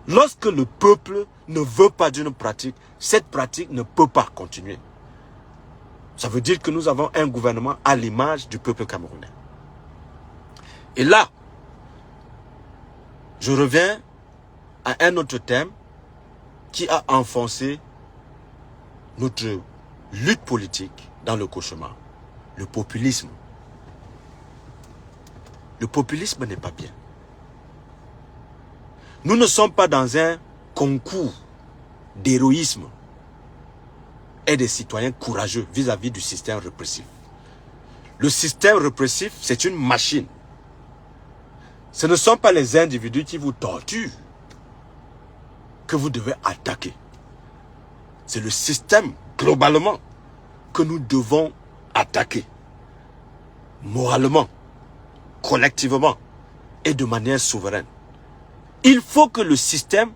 Lorsque le peuple ne veut pas d'une pratique, cette pratique ne peut pas continuer. Ça veut dire que nous avons un gouvernement à l'image du peuple camerounais. Et là, je reviens à un autre thème qui a enfoncé notre lutte politique dans le cauchemar. Le populisme. Le populisme n'est pas bien. Nous ne sommes pas dans un concours d'héroïsme et des citoyens courageux vis-à-vis du système répressif. Le système répressif, c'est une machine. Ce ne sont pas les individus qui vous torturent que vous devez attaquer. C'est le système, globalement, que nous devons attaquer. Moralement, collectivement et de manière souveraine. Il faut que le système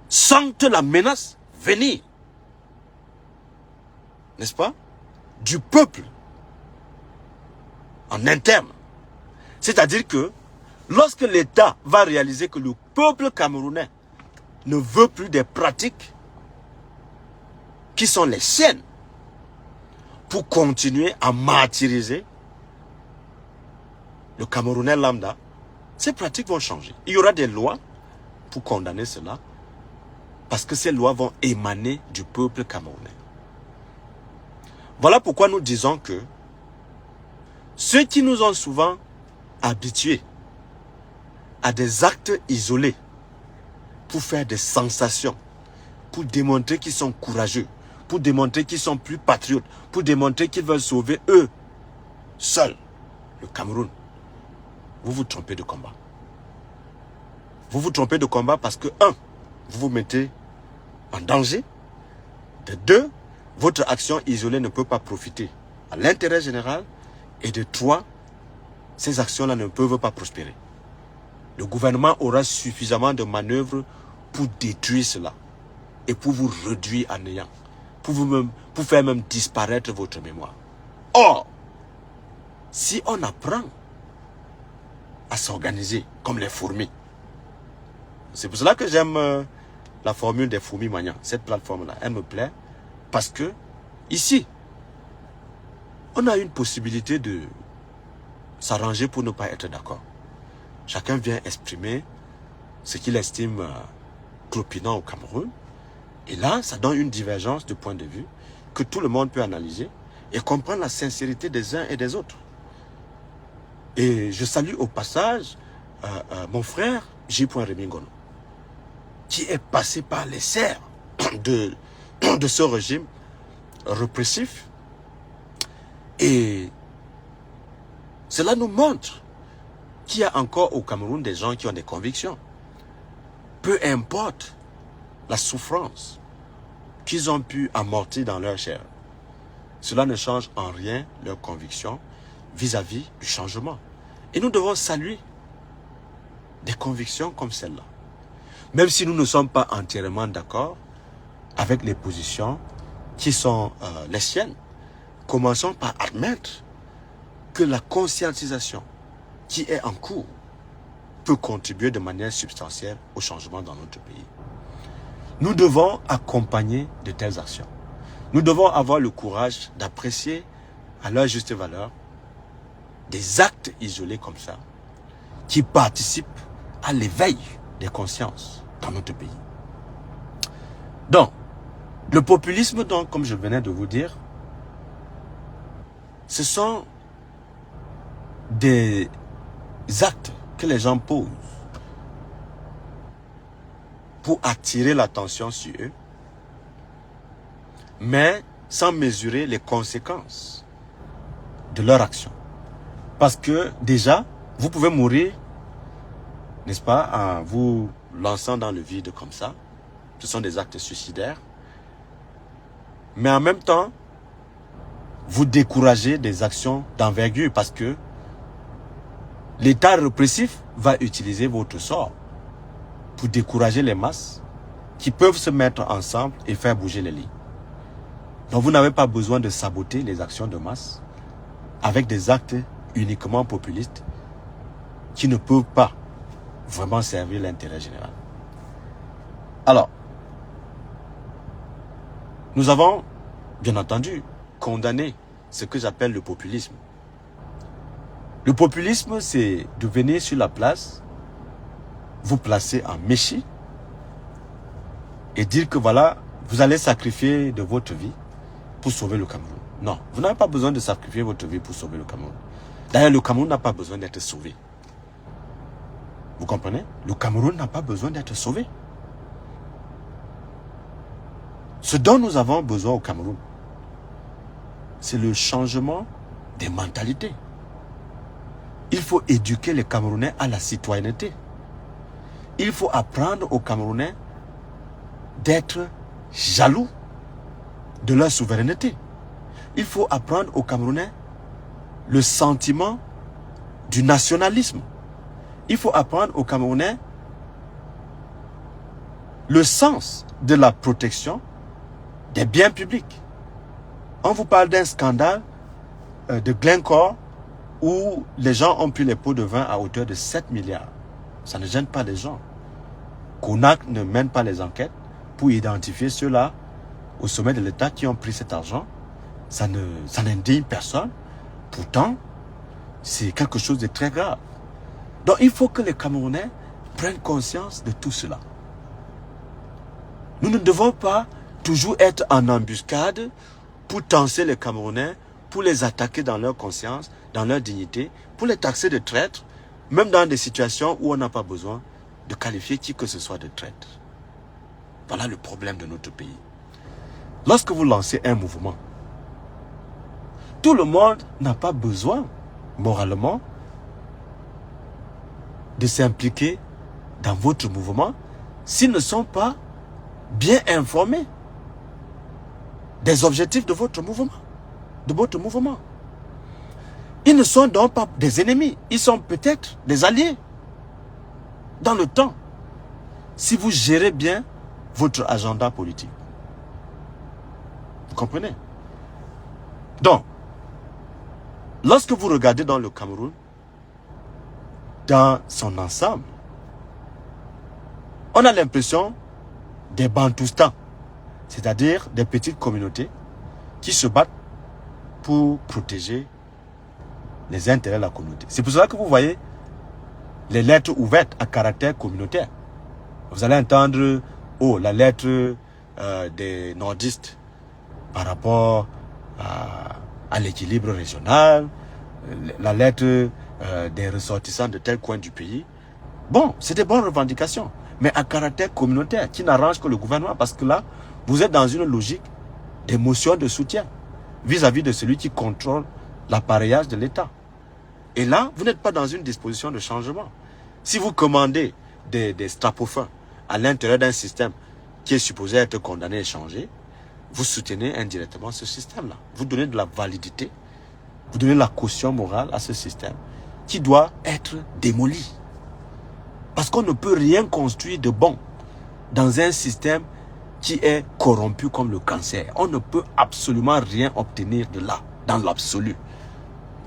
sente la menace venir. N'est-ce pas? Du peuple. En interne. C'est-à-dire que lorsque l'État va réaliser que le peuple camerounais ne veut plus des pratiques qui sont les siennes pour continuer à martyriser le Camerounais lambda, ces pratiques vont changer. Il y aura des lois pour condamner cela parce que ces lois vont émaner du peuple camerounais. Voilà pourquoi nous disons que ceux qui nous ont souvent habitués à des actes isolés pour faire des sensations, pour démontrer qu'ils sont courageux, pour démontrer qu'ils sont plus patriotes, pour démontrer qu'ils veulent sauver eux, seuls, le Cameroun, vous vous trompez de combat. Vous vous trompez de combat parce que, un, vous vous mettez en danger. De deux, votre action isolée ne peut pas profiter à l'intérêt général. Et de trois, ces actions-là ne peuvent pas prospérer. Le gouvernement aura suffisamment de manœuvres pour détruire cela et pour vous réduire à néant, pour faire même disparaître votre mémoire. Or, si on apprend à s'organiser comme les fourmis, c'est pour cela que j'aime la formule des fourmis magnans. Cette plateforme-là, elle me plaît parce que ici, on a une possibilité de s'arranger pour ne pas être d'accord. Chacun vient exprimer ce qu'il estime clopinant au Cameroun. Et là, ça donne une divergence de point de vue que tout le monde peut analyser et comprendre la sincérité des uns et des autres. Et je salue au passage mon frère J. Rémy Ngono, qui est passé par les serres de ce régime répressif. Et cela nous montre qu'il y a encore au Cameroun des gens qui ont des convictions. Peu importe la souffrance qu'ils ont pu amortir dans leur chair, cela ne change en rien leurs convictions vis-à-vis du changement. Et nous devons saluer des convictions comme celle-là. Même si nous ne sommes pas entièrement d'accord avec les positions qui sont les siennes, commençons par admettre que la conscientisation qui est en cours peut contribuer de manière substantielle au changement dans notre pays. Nous devons accompagner de telles actions. Nous devons avoir le courage d'apprécier à leur juste valeur des actes isolés comme ça qui participent à l'éveil des consciences dans notre pays. Donc, le populisme, donc, comme je venais de vous dire, ce sont des actes que les gens posent pour attirer l'attention sur eux, mais sans mesurer les conséquences de leur action. Parce que déjà, vous pouvez mourir, n'est-ce pas, en vous lançant dans le vide comme ça. Ce sont des actes suicidaires. Mais en même temps, vous découragez des actions d'envergure parce que l'État répressif va utiliser votre sort pour décourager les masses qui peuvent se mettre ensemble et faire bouger les lignes. Donc vous n'avez pas besoin de saboter les actions de masse avec des actes uniquement populistes qui ne peuvent pas vraiment servir l'intérêt général. Alors, nous avons, bien entendu, condamné ce que j'appelle le populisme. Le populisme, c'est de venir sur la place, vous placer en méchie et dire que voilà, vous allez sacrifier de votre vie pour sauver le Cameroun. Non, vous n'avez pas besoin de sacrifier votre vie pour sauver le Cameroun. D'ailleurs, le Cameroun n'a pas besoin d'être sauvé. Vous comprenez? Le Cameroun n'a pas besoin d'être sauvé. Ce dont nous avons besoin au Cameroun, c'est le changement des mentalités. Il faut éduquer les Camerounais à la citoyenneté. Il faut apprendre aux Camerounais d'être jaloux de leur souveraineté. Il faut apprendre aux Camerounais le sentiment du nationalisme. Il faut apprendre aux Camerounais le sens de la protection des biens publics. On vous parle d'un scandale de Glencore où les gens ont pris les pots de vin à hauteur de 7 milliards. Ça ne gêne pas les gens. CONAC ne mène pas les enquêtes pour identifier ceux-là au sommet de l'État qui ont pris cet argent. Ça n'indigne personne. Pourtant, c'est quelque chose de très grave. Donc il faut que les Camerounais prennent conscience de tout cela. Nous ne devons pas toujours être en embuscade pour tancer les Camerounais, pour les attaquer dans leur conscience, dans leur dignité, pour les taxer de traîtres, même dans des situations où on n'a pas besoin de qualifier qui que ce soit de traître. Voilà le problème de notre pays. Lorsque vous lancez un mouvement, tout le monde n'a pas besoin, moralement, de s'impliquer dans votre mouvement s'ils ne sont pas bien informés des objectifs de votre mouvement. Ils ne sont donc pas des ennemis, ils sont peut-être des alliés dans le temps, si vous gérez bien votre agenda politique. Vous comprenez? Donc, lorsque vous regardez dans le Cameroun, dans son ensemble, on a l'impression des Bantoustans, c'est-à-dire des petites communautés qui se battent pour protéger les intérêts de la communauté. C'est pour cela que vous voyez les lettres ouvertes à caractère communautaire. Vous allez entendre la lettre des nordistes par rapport à l'équilibre régional, la lettre des ressortissants de tel coin du pays. Bon, c'est des bonnes revendications, mais à caractère communautaire, qui n'arrange que le gouvernement, parce que là, vous êtes dans une logique d'émotion de soutien vis-à-vis de celui qui contrôle l'appareillage de l'État. Et là, vous n'êtes pas dans une disposition de changement. Si vous commandez des strapofins à l'intérieur d'un système qui est supposé être condamné et changé, vous soutenez indirectement ce système-là. Vous donnez de la validité, vous donnez la caution morale à ce système qui doit être démoli. Parce qu'on ne peut rien construire de bon dans un système qui est corrompu comme le cancer. On ne peut absolument rien obtenir de là, dans l'absolu.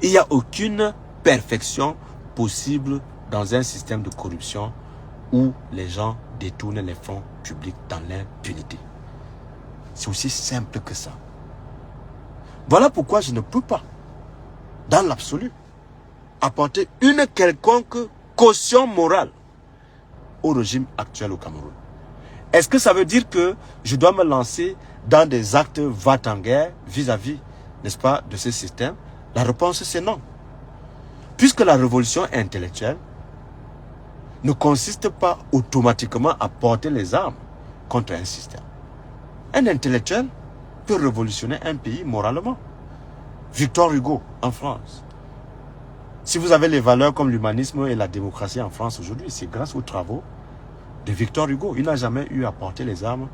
Il n'y a aucune perfection possible dans un système de corruption où les gens détournent les fonds publics dans l'impunité. C'est aussi simple que ça. Voilà pourquoi je ne peux pas, dans l'absolu, apporter une quelconque caution morale au régime actuel au Cameroun. Est-ce que ça veut dire que je dois me lancer dans des actes va-t-en-guerre vis-à-vis, n'est-ce pas, de ce système? La réponse c'est non. Puisque la révolution intellectuelle ne consiste pas automatiquement à porter les armes contre un système. Un intellectuel peut révolutionner un pays moralement. Victor Hugo en France. Si vous avez les valeurs comme l'humanisme et la démocratie en France aujourd'hui, c'est grâce aux travaux de Victor Hugo. Il n'a jamais eu à porter les armes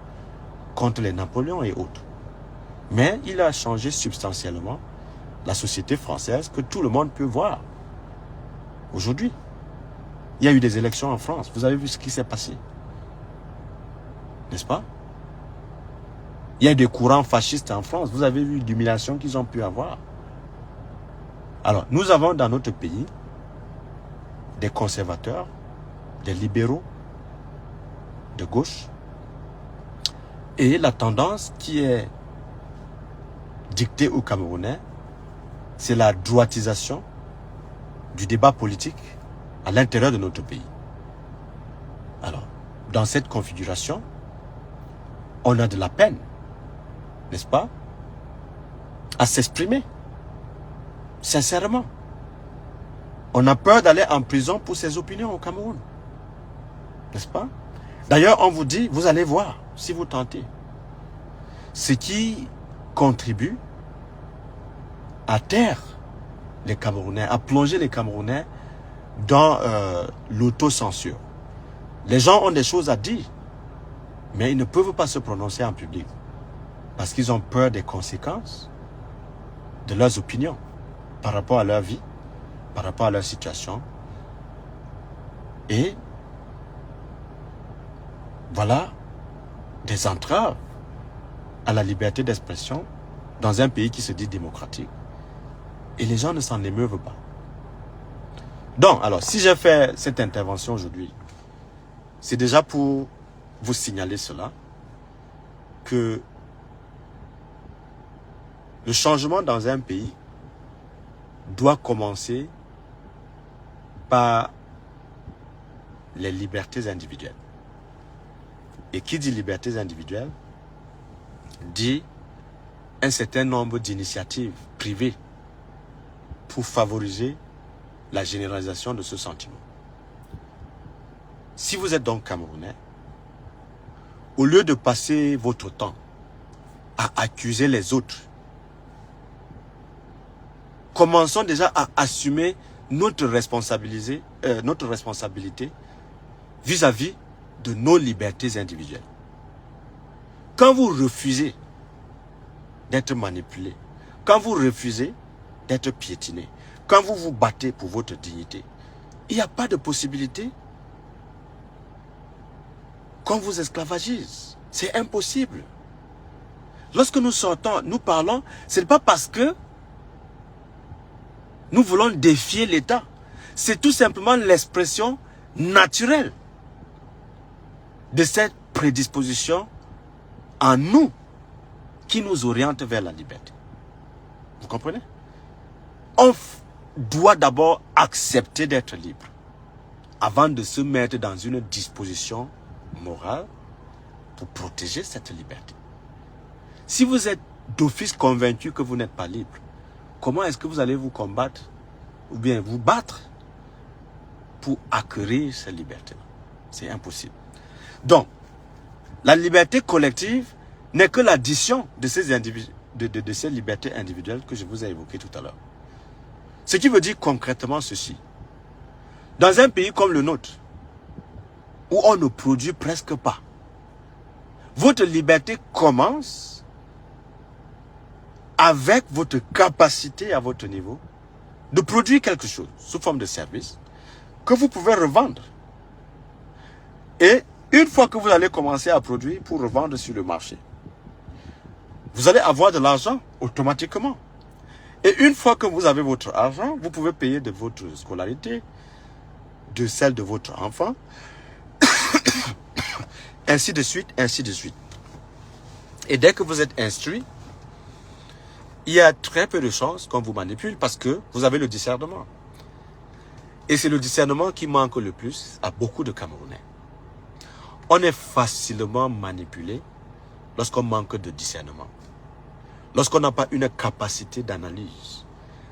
contre les Napoléons et autres. Mais il a changé substantiellement la société française que tout le monde peut voir. Aujourd'hui, il y a eu des élections en France. Vous avez vu ce qui s'est passé. N'est-ce pas? Il y a eu des courants fascistes en France. Vous avez vu l'humiliation qu'ils ont pu avoir. Alors, nous avons dans notre pays des conservateurs, des libéraux de gauche. Et la tendance qui est dictée aux Camerounais, c'est la droitisation du débat politique à l'intérieur de notre pays. Alors, dans cette configuration, on a de la peine, n'est-ce pas, à s'exprimer. Sincèrement. On a peur d'aller en prison pour ses opinions au Cameroun. N'est-ce pas? D'ailleurs, on vous dit, vous allez voir, si vous tentez. Ce qui contribue à taire les Camerounais, à plonger les Camerounais dans l'autocensure. Les gens ont des choses à dire, mais ils ne peuvent pas se prononcer en public parce qu'ils ont peur des conséquences de leurs opinions par rapport à leur vie, par rapport à leur situation. Et voilà des entraves à la liberté d'expression dans un pays qui se dit démocratique. Et les gens ne s'en émeuvent pas. Donc, alors, si j'ai fait cette intervention aujourd'hui, c'est déjà pour vous signaler cela, que le changement dans un pays doit commencer par les libertés individuelles. Et qui dit libertés individuelles dit un certain nombre d'initiatives privées pour favoriser la généralisation de ce sentiment. Si vous êtes donc Camerounais, au lieu de passer votre temps à accuser les autres, commençons déjà à assumer notre responsabilité vis-à-vis de nos libertés individuelles. Quand vous refusez d'être manipulé, quand vous refusez d'être piétiné, quand vous vous battez pour votre dignité, il n'y a pas de possibilité qu'on vous esclavagise. C'est impossible. Lorsque nous sortons, nous parlons, ce n'est pas parce que nous voulons défier l'État. C'est tout simplement l'expression naturelle de cette prédisposition en nous qui nous oriente vers la liberté. Vous comprenez? On doit d'abord accepter d'être libre avant de se mettre dans une disposition morale pour protéger cette liberté. Si vous êtes d'office convaincu que vous n'êtes pas libre, comment est-ce que vous allez vous combattre ou bien vous battre pour acquérir cette liberté-là? C'est impossible. Donc, la liberté collective n'est que l'addition de ces libertés individuelles que je vous ai évoquées tout à l'heure. Ce qui veut dire concrètement ceci. Dans un pays comme le nôtre, où on ne produit presque pas, votre liberté commence avec votre capacité à votre niveau de produire quelque chose sous forme de service que vous pouvez revendre. Et une fois que vous allez commencer à produire pour revendre sur le marché, vous allez avoir de l'argent automatiquement. Et une fois que vous avez votre argent, vous pouvez payer de votre scolarité, de celle de votre enfant, ainsi de suite, ainsi de suite. Et dès que vous êtes instruit, il y a très peu de chances qu'on vous manipule parce que vous avez le discernement. Et c'est le discernement qui manque le plus à beaucoup de Camerounais. On est facilement manipulé lorsqu'on manque de discernement. Lorsqu'on n'a pas une capacité d'analyse.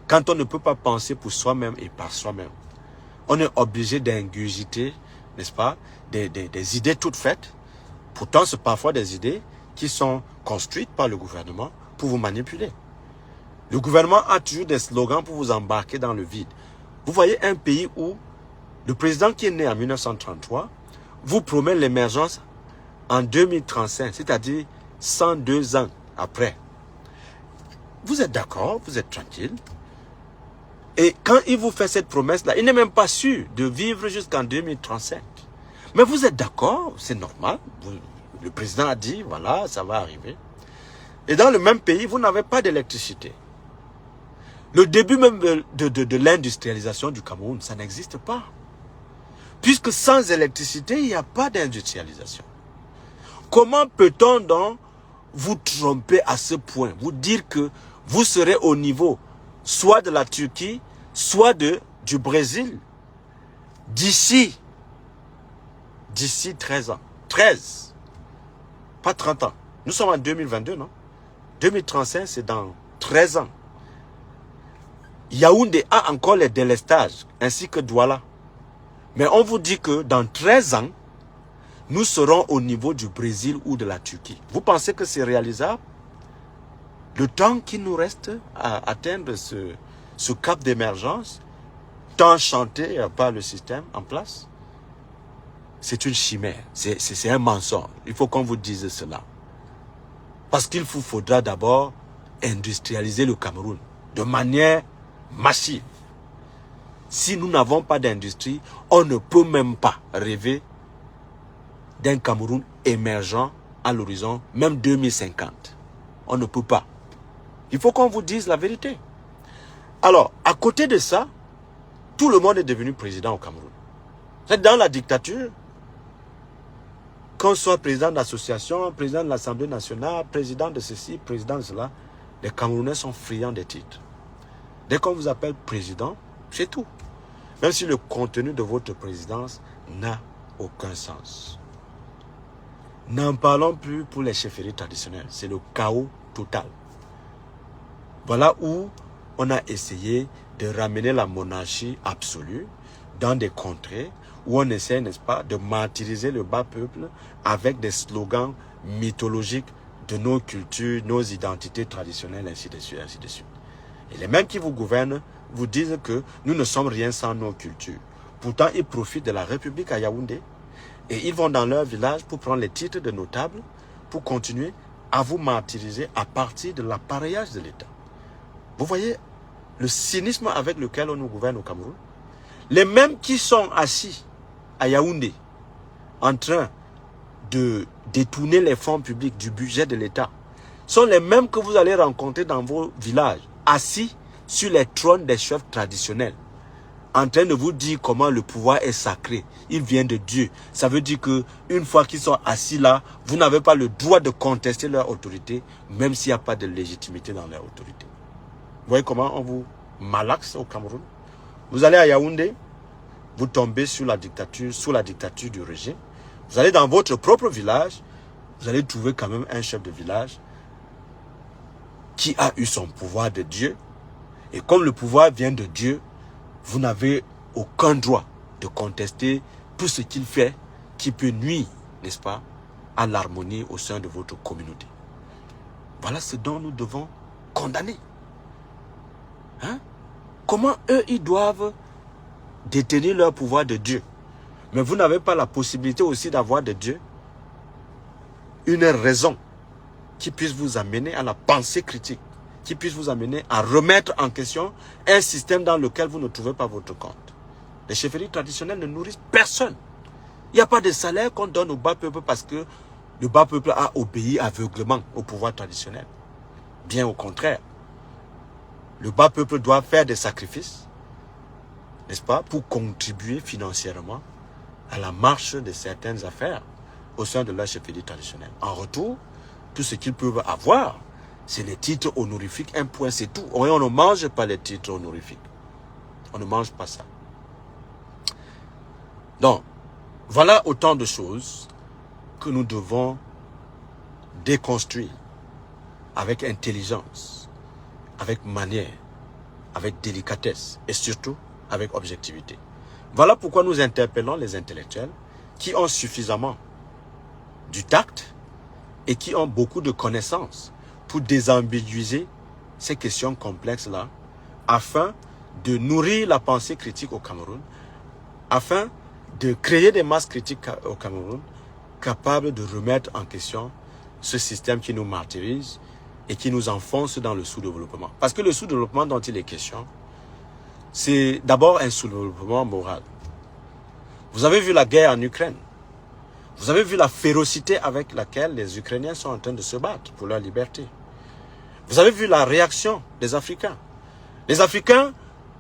Quand on ne peut pas penser pour soi-même et par soi-même. On est obligé d'ingurgiter, n'est-ce pas, des idées toutes faites. Pourtant, c'est parfois des idées qui sont construites par le gouvernement pour vous manipuler. Le gouvernement a toujours des slogans pour vous embarquer dans le vide. Vous voyez un pays où le président qui est né en 1933 vous promet l'émergence en 2035, c'est-à-dire 102 ans après. Vous êtes d'accord, vous êtes tranquille. Et quand il vous fait cette promesse-là, il n'est même pas sûr de vivre jusqu'en 2035. Mais vous êtes d'accord, c'est normal. Le président a dit, voilà, ça va arriver. Et dans le même pays, vous n'avez pas d'électricité. Le début même de l'industrialisation du Cameroun, ça n'existe pas. Puisque sans électricité, il n'y a pas d'industrialisation. Comment peut-on donc vous tromper à ce point? Vous dire que vous serez au niveau soit de la Turquie, soit du Brésil d'ici 13 ans. 13. Pas 30 ans. Nous sommes en 2022, non? 2035, c'est dans 13 ans. Yaoundé a encore les délestages, ainsi que Douala. Mais on vous dit que dans 13 ans, nous serons au niveau du Brésil ou de la Turquie. Vous pensez que c'est réalisable? Le temps qu'il nous reste à atteindre ce cap d'émergence, tant chanté par le système en place, c'est une chimère, c'est un mensonge. Il faut qu'on vous dise cela. Parce qu'il vous faudra d'abord industrialiser le Cameroun de manière massive. Si nous n'avons pas d'industrie, on ne peut même pas rêver d'un Cameroun émergent à l'horizon, même 2050. On ne peut pas. Il faut qu'on vous dise la vérité. Alors, à côté de ça, tout le monde est devenu président au Cameroun. C'est dans la dictature, qu'on soit président d'association, président de l'Assemblée nationale, président de ceci, président de cela, les Camerounais sont friands des titres. Dès qu'on vous appelle président, c'est tout. Même si le contenu de votre présidence n'a aucun sens. N'en parlons plus pour les chefferies traditionnelles. C'est le chaos total. Voilà où on a essayé de ramener la monarchie absolue dans des contrées où on essaie, n'est-ce pas, de martyriser le bas peuple avec des slogans mythologiques de nos cultures, nos identités traditionnelles, ainsi de suite, ainsi de suite. Et les mêmes qui vous gouvernent vous disent que nous ne sommes rien sans nos cultures. Pourtant, ils profitent de la République à Yaoundé et ils vont dans leur village pour prendre les titres de notables pour continuer à vous martyriser à partir de l'appareillage de l'État. Vous voyez le cynisme avec lequel on nous gouverne au Cameroun? Les mêmes qui sont assis à Yaoundé en train de détourner les fonds publics du budget de l'État sont les mêmes que vous allez rencontrer dans vos villages, assis sur les trônes des chefs traditionnels, en train de vous dire comment le pouvoir est sacré. Il vient de Dieu. Ça veut dire que une fois qu'ils sont assis là, vous n'avez pas le droit de contester leur autorité, même s'il n'y a pas de légitimité dans leur autorité. Vous voyez comment on vous malaxe au Cameroun? Vous allez à Yaoundé, vous tombez sous la dictature du régime. Vous allez dans votre propre village, vous allez trouver quand même un chef de village qui a eu son pouvoir de Dieu. Et comme le pouvoir vient de Dieu, vous n'avez aucun droit de contester tout ce qu'il fait qui peut nuire, n'est-ce pas, à l'harmonie au sein de votre communauté. Voilà ce dont nous devons condamner. Hein? Comment eux, ils doivent détenir leur pouvoir de Dieu? Mais vous n'avez pas la possibilité aussi d'avoir de Dieu une raison qui puisse vous amener à la pensée critique, qui puisse vous amener à remettre en question un système dans lequel vous ne trouvez pas votre compte. Les chefferies traditionnelles ne nourrissent personne. Il n'y a pas de salaire qu'on donne au bas peuple parce que le bas peuple a obéi aveuglément au pouvoir traditionnel. Bien au contraire. Le bas peuple doit faire des sacrifices, n'est-ce pas, pour contribuer financièrement à la marche de certaines affaires au sein de la chefferie traditionnelle. En retour, tout ce qu'ils peuvent avoir, c'est les titres honorifiques, un point, c'est tout. On ne mange pas les titres honorifiques. On ne mange pas ça. Donc, voilà autant de choses que nous devons déconstruire avec intelligence, avec manière, avec délicatesse et surtout avec objectivité. Voilà pourquoi nous interpellons les intellectuels qui ont suffisamment du tact et qui ont beaucoup de connaissances pour désambiguiser ces questions complexes-là, afin de nourrir la pensée critique au Cameroun, afin de créer des masses critiques au Cameroun, capables de remettre en question ce système qui nous martyrise et qui nous enfonce dans le sous-développement. Parce que le sous-développement dont il est question, c'est d'abord un sous-développement moral. Vous avez vu la guerre en Ukraine. Vous avez vu la férocité avec laquelle les Ukrainiens sont en train de se battre pour leur liberté. Vous avez vu la réaction des Africains. Les Africains,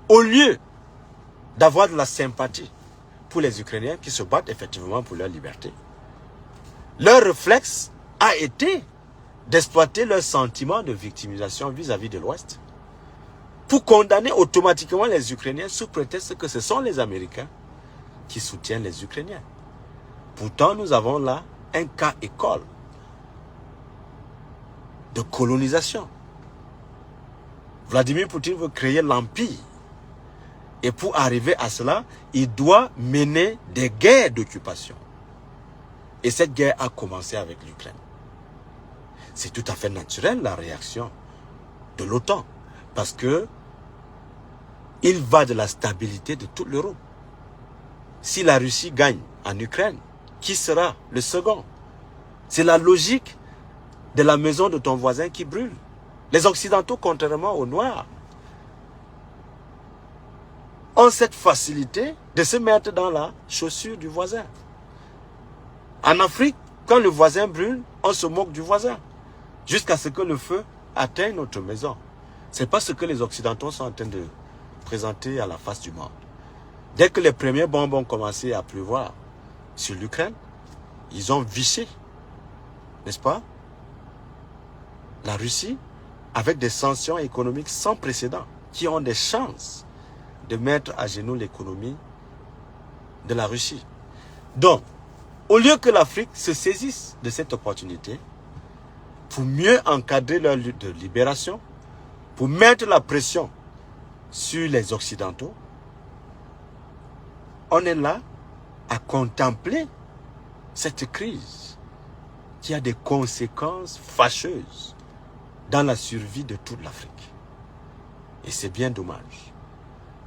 au lieu d'avoir de la sympathie pour les Ukrainiens qui se battent effectivement pour leur liberté, leur réflexe a été d'exploiter leur sentiment de victimisation vis-à-vis de l'Ouest pour condamner automatiquement les Ukrainiens sous prétexte que ce sont les Américains qui soutiennent les Ukrainiens. Pourtant, nous avons là un cas école de colonisation. Vladimir Poutine veut créer l'empire. Et pour arriver à cela, il doit mener des guerres d'occupation. Et cette guerre a commencé avec l'Ukraine. C'est tout à fait naturel la réaction de l'OTAN. Parce que il va de la stabilité de toute l'Europe. Si la Russie gagne en Ukraine, qui sera le second? C'est la logique de la maison de ton voisin qui brûle. Les Occidentaux, contrairement aux Noirs, ont cette facilité de se mettre dans la chaussure du voisin. En Afrique, quand le voisin brûle, on se moque du voisin. Jusqu'à ce que le feu atteigne notre maison. C'est pas ce que les Occidentaux sont en train de présenter à la face du monde. Dès que les premiers bombes ont commencé à pleuvoir sur l'Ukraine, ils ont viché, n'est-ce pas, la Russie avec des sanctions économiques sans précédent qui ont des chances de mettre à genoux l'économie de la Russie. Donc, au lieu que l'Afrique se saisisse de cette opportunité pour mieux encadrer leur lutte de libération, pour mettre la pression sur les Occidentaux, on est là à contempler cette crise qui a des conséquences fâcheuses dans la survie de toute l'Afrique. Et c'est bien dommage.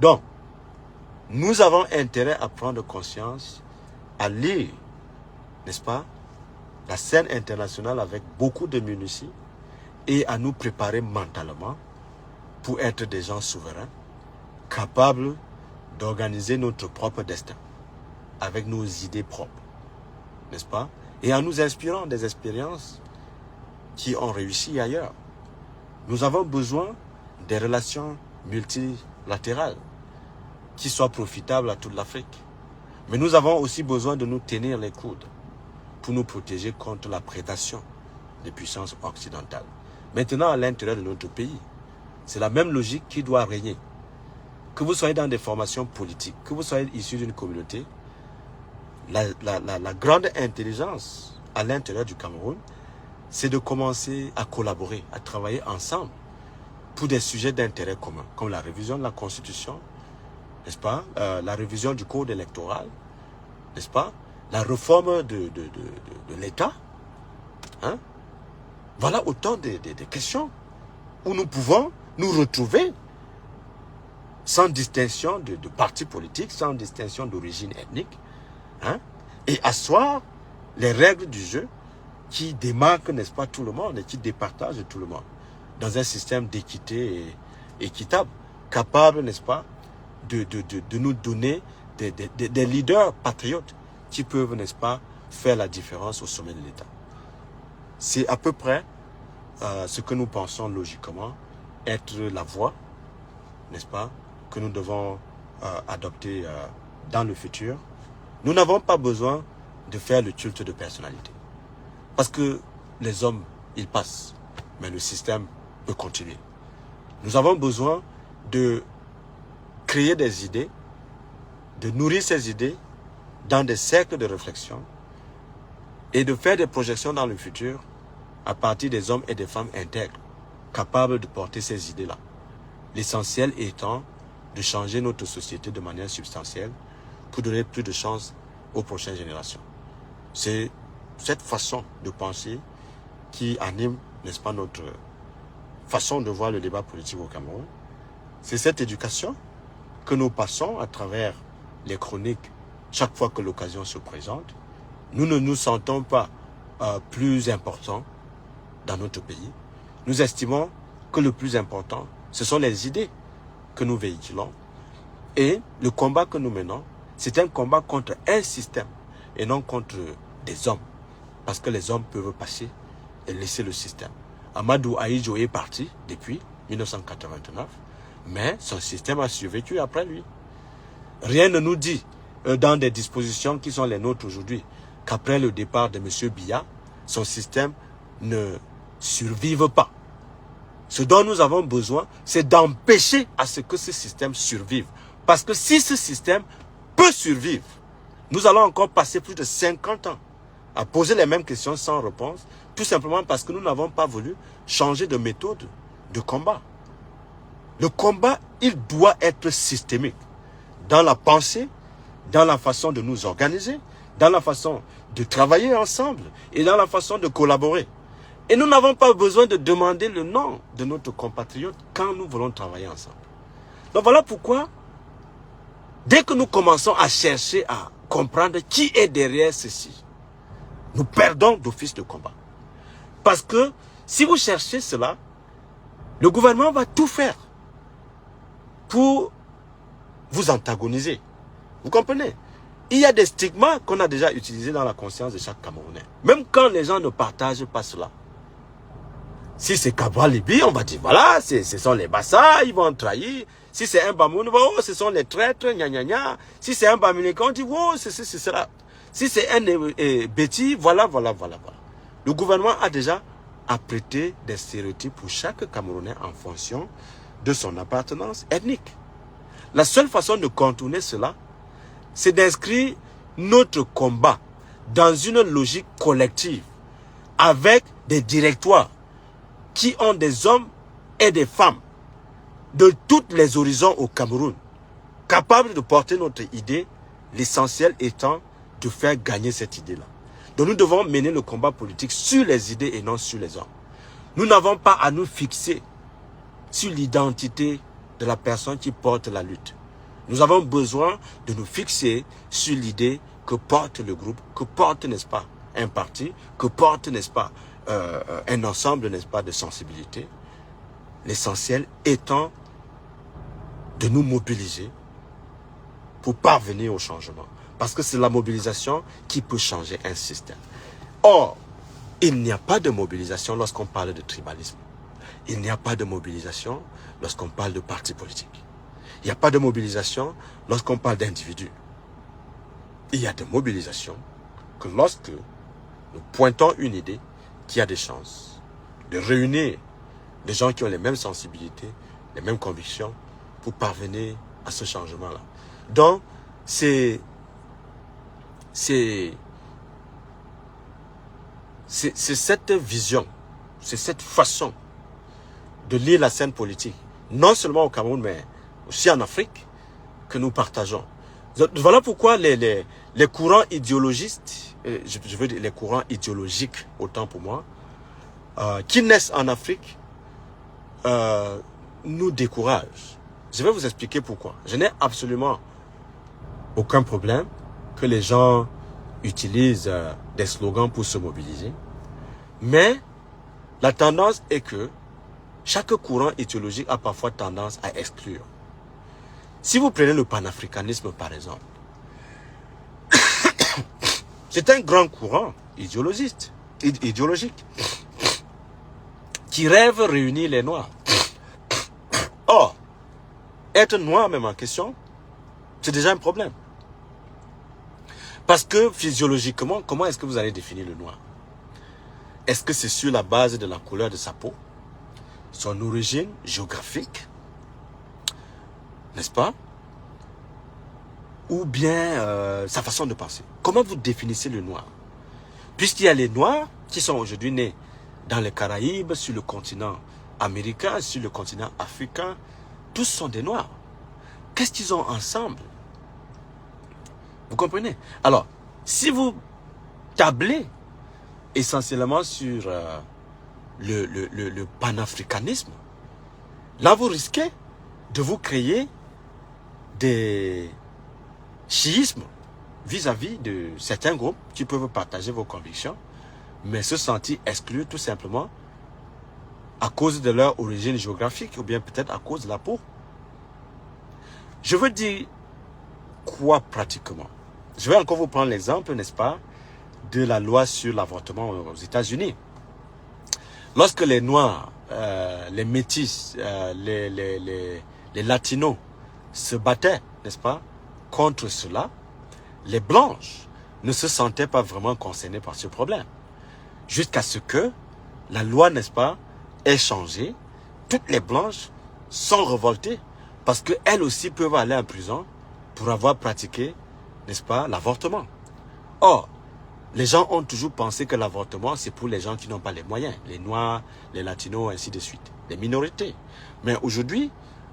Donc, nous avons intérêt à prendre conscience, à lire, n'est-ce pas, la scène internationale avec beaucoup de minutie et à nous préparer mentalement pour être des gens souverains, capables d'organiser notre propre destin avec nos idées propres, n'est-ce pas? Et en nous inspirant des expériences qui ont réussi ailleurs. Nous avons besoin des relations multilatérales qui soient profitables à toute l'Afrique. Mais nous avons aussi besoin de nous tenir les coudes pour nous protéger contre la prédation des puissances occidentales. Maintenant, à l'intérieur de notre pays, c'est la même logique qui doit régner. Que vous soyez dans des formations politiques, que vous soyez issu d'une communauté, la grande intelligence à l'intérieur du Cameroun, c'est de commencer à collaborer, à travailler ensemble pour des sujets d'intérêt commun, comme la révision de la Constitution, n'est-ce pas, la révision du code électoral, n'est-ce pas, la réforme de l'État. Hein? Voilà autant de questions où nous pouvons nous retrouver sans distinction de parti politique, sans distinction d'origine ethnique, hein, et asseoir les règles du jeu qui démarquent, n'est-ce pas, tout le monde et qui départagent tout le monde dans un système d'équité équitable, capable, n'est-ce pas, de nous donner des leaders patriotes qui peuvent, n'est-ce pas, faire la différence au sommet de l'État. C'est à peu près ce que nous pensons logiquement être la voie, n'est-ce pas, que nous devons adopter dans le futur. Nous n'avons pas besoin de faire le culte de personnalité. Parce que les hommes, ils passent, mais le système peut continuer. Nous avons besoin de créer des idées, de nourrir ces idées dans des cercles de réflexion et de faire des projections dans le futur à partir des hommes et des femmes intègres, capables de porter ces idées-là. L'essentiel étant de changer notre société de manière substantielle pour donner plus de chance aux prochaines générations. C'est cette façon de penser qui anime, n'est-ce pas, notre façon de voir le débat politique au Cameroun. C'est cette éducation que nous passons à travers les chroniques chaque fois que l'occasion se présente. Nous ne nous sentons pas plus importants dans notre pays. Nous estimons que le plus important, ce sont les idées que nous véhiculons. Et le combat que nous menons, c'est un combat contre un système et non contre des hommes. Parce que les hommes peuvent passer et laisser le système. Amadou Ahidjo est parti depuis 1989, mais son système a survécu après lui. Rien ne nous dit, dans des dispositions qui sont les nôtres aujourd'hui, qu'après le départ de M. Biya, son système ne survive pas. Ce dont nous avons besoin, c'est d'empêcher à ce que ce système survive. Parce que si ce système peut survivre, nous allons encore passer plus de 50 ans à poser les mêmes questions sans réponse, tout simplement parce que nous n'avons pas voulu changer de méthode de combat. Le combat, il doit être systémique dans la pensée, dans la façon de nous organiser, dans la façon de travailler ensemble et dans la façon de collaborer. Et nous n'avons pas besoin de demander le nom de notre compatriote quand nous voulons travailler ensemble. Donc voilà pourquoi, dès que nous commençons à chercher à comprendre qui est derrière ceci, nous perdons d'office de combat. Parce que si vous cherchez cela, le gouvernement va tout faire pour vous antagoniser. Vous comprenez? Il y a des stigmas qu'on a déjà utilisés dans la conscience de chaque Camerounais. Même quand les gens ne partagent pas cela. Si c'est Cabral Libi, on va dire, voilà, ce sont les Bassa, ils vont trahir. Si c'est un Bamoun, oh, ce sont les traîtres, gna gna gna. Si c'est un Bamileke, on dit, oh, c'est cela. Si c'est un Betty, voilà. Le gouvernement a déjà apprêté des stéréotypes pour chaque Camerounais en fonction de son appartenance ethnique. La seule façon de contourner cela, c'est d'inscrire notre combat dans une logique collective avec des directoires qui ont des hommes et des femmes de tous les horizons au Cameroun, capables de porter notre idée, l'essentiel étant de faire gagner cette idée-là. Donc nous devons mener le combat politique sur les idées et non sur les hommes. Nous n'avons pas à nous fixer sur l'identité de la personne qui porte la lutte. Nous avons besoin de nous fixer sur l'idée que porte le groupe, que porte, n'est-ce pas, un parti, que porte, n'est-ce pas, un ensemble, n'est-ce pas, de sensibilités. L'essentiel étant de nous mobiliser pour parvenir au changement. Parce que c'est la mobilisation qui peut changer un système. Or, il n'y a pas de mobilisation lorsqu'on parle de tribalisme. Il n'y a pas de mobilisation lorsqu'on parle de parti politique. Il n'y a pas de mobilisation lorsqu'on parle d'individus. Il y a de mobilisation que lorsque nous pointons une idée qui a des chances de réunir des gens qui ont les mêmes sensibilités, les mêmes convictions pour parvenir à ce changement-là. Donc, c'est cette vision, c'est cette façon de lire la scène politique, non seulement au Cameroun, mais aussi en Afrique, que nous partageons. Voilà pourquoi les courants idéologistes, je veux dire les courants idéologiques, autant pour moi, qui naissent en Afrique, nous découragent. Je vais vous expliquer pourquoi. Je n'ai absolument aucun problème que les gens utilisent des slogans pour se mobiliser. Mais la tendance est que chaque courant idéologique a parfois tendance à exclure. Si vous prenez le panafricanisme par exemple, c'est un grand courant idéologique qui rêve réunir les Noirs. Or, être noir même en question, c'est déjà un problème. Parce que physiologiquement, comment est-ce que vous allez définir le noir? Est-ce que c'est sur la base de la couleur de sa peau, son origine géographique, n'est-ce pas? Ou bien sa façon de penser? Comment vous définissez le noir? Puisqu'il y a les noirs qui sont aujourd'hui nés dans les Caraïbes, sur le continent américain, sur le continent africain, tous sont des noirs. Qu'est-ce qu'ils ont ensemble? Vous comprenez? Alors, si vous tablez essentiellement sur le panafricanisme, là vous risquez de vous créer des chiismes vis-à-vis de certains groupes qui peuvent partager vos convictions, mais se sentir exclus tout simplement à cause de leur origine géographique ou bien peut-être à cause de la peau. Je veux dire quoi pratiquement? Je vais encore vous prendre l'exemple, n'est-ce pas, de la loi sur l'avortement aux États-Unis. Lorsque les Noirs, les Métis, les Latinos se battaient, n'est-ce pas, contre cela, les Blanches ne se sentaient pas vraiment concernées par ce problème. Jusqu'à ce que la loi, n'est-ce pas, ait changé. Toutes les Blanches sont révoltées parce qu'elles aussi peuvent aller en prison pour avoir pratiqué, n'est-ce pas, l'avortement. Or, les gens ont toujours pensé que l'avortement, c'est pour les gens qui n'ont pas les moyens. Les Noirs, les Latinos, ainsi de suite. Les minorités. Mais aujourd'hui,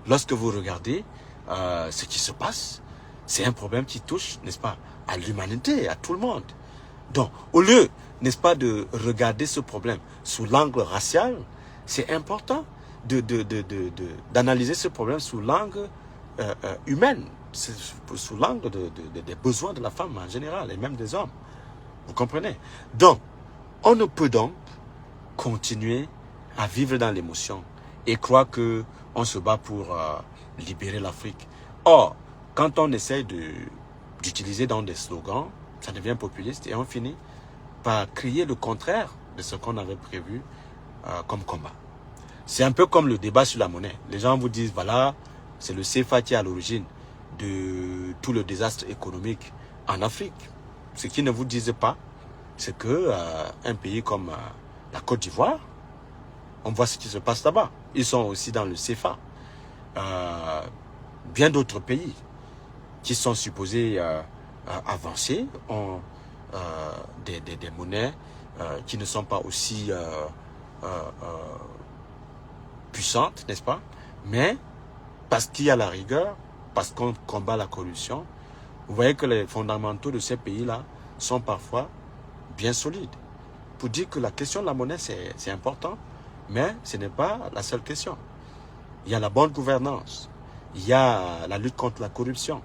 lorsque vous regardez ce qui se passe, c'est un problème qui touche, n'est-ce pas, à l'humanité, à tout le monde. Donc, au lieu, n'est-ce pas, de regarder ce problème sous l'angle racial, c'est important d'analyser ce problème sous l'angle humain, sous l'angle des besoins de la femme en général, et même des hommes. Vous comprenez? Donc, on ne peut donc continuer à vivre dans l'émotion et croire qu'on se bat pour libérer l'Afrique. Or, quand on essaie d'utiliser dans des slogans, ça devient populiste et on finit par crier le contraire de ce qu'on avait prévu comme combat. C'est un peu comme le débat sur la monnaie. Les gens vous disent, voilà, c'est le CFA qui est à l'origine de tout le désastre économique en Afrique. Ce qu'ils ne vous disent pas, c'est que un pays comme la Côte d'Ivoire, on voit ce qui se passe là-bas. Ils sont aussi dans le CFA. Bien d'autres pays qui sont supposés avancer ont des monnaies qui ne sont pas aussi puissantes, n'est-ce pas? Mais parce qu'il y a la rigueur, parce qu'on combat la corruption, vous voyez que les fondamentaux de ces pays-là sont parfois bien solides. Pour dire que la question de la monnaie, c'est important, mais ce n'est pas la seule question. Il y a la bonne gouvernance, il y a la lutte contre la corruption,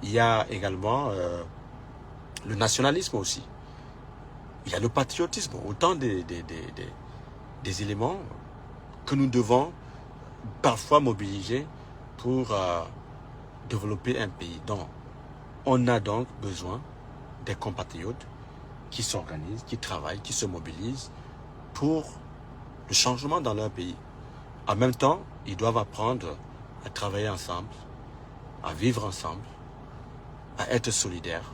il y a également le nationalisme aussi, il y a le patriotisme, autant des éléments que nous devons parfois mobiliser pour développer un pays. Donc, on a donc besoin des compatriotes qui s'organisent, qui travaillent, qui se mobilisent pour le changement dans leur pays. En même temps, ils doivent apprendre à travailler ensemble, à vivre ensemble, à être solidaires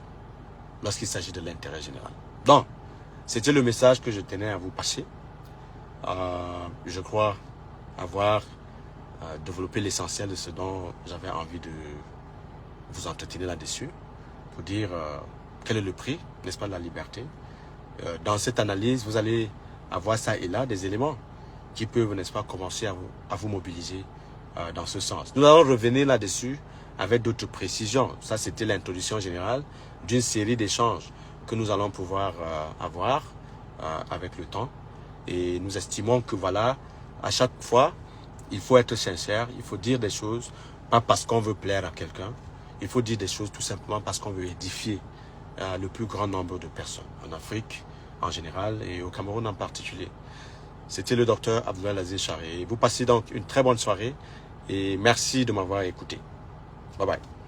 lorsqu'il s'agit de l'intérêt général. Donc, c'était le message que je tenais à vous passer. Je crois avoir développé l'essentiel de ce dont j'avais envie de vous entretenir là-dessus, pour dire quel est le prix, n'est-ce pas, de la liberté. Dans cette analyse, vous allez avoir ça et là des éléments qui peuvent, n'est-ce pas, commencer à vous mobiliser dans ce sens. Nous allons revenir là-dessus avec d'autres précisions. Ça, c'était l'introduction générale d'une série d'échanges que nous allons pouvoir avoir avec le temps. Et nous estimons que voilà, à chaque fois, il faut être sincère, il faut dire des choses, pas parce qu'on veut plaire à quelqu'un. Il faut dire des choses tout simplement parce qu'on veut édifier le plus grand nombre de personnes en Afrique en général et au Cameroun en particulier. C'était le docteur Abdoulaye Charé. Vous passez donc une très bonne soirée et merci de m'avoir écouté. Bye bye.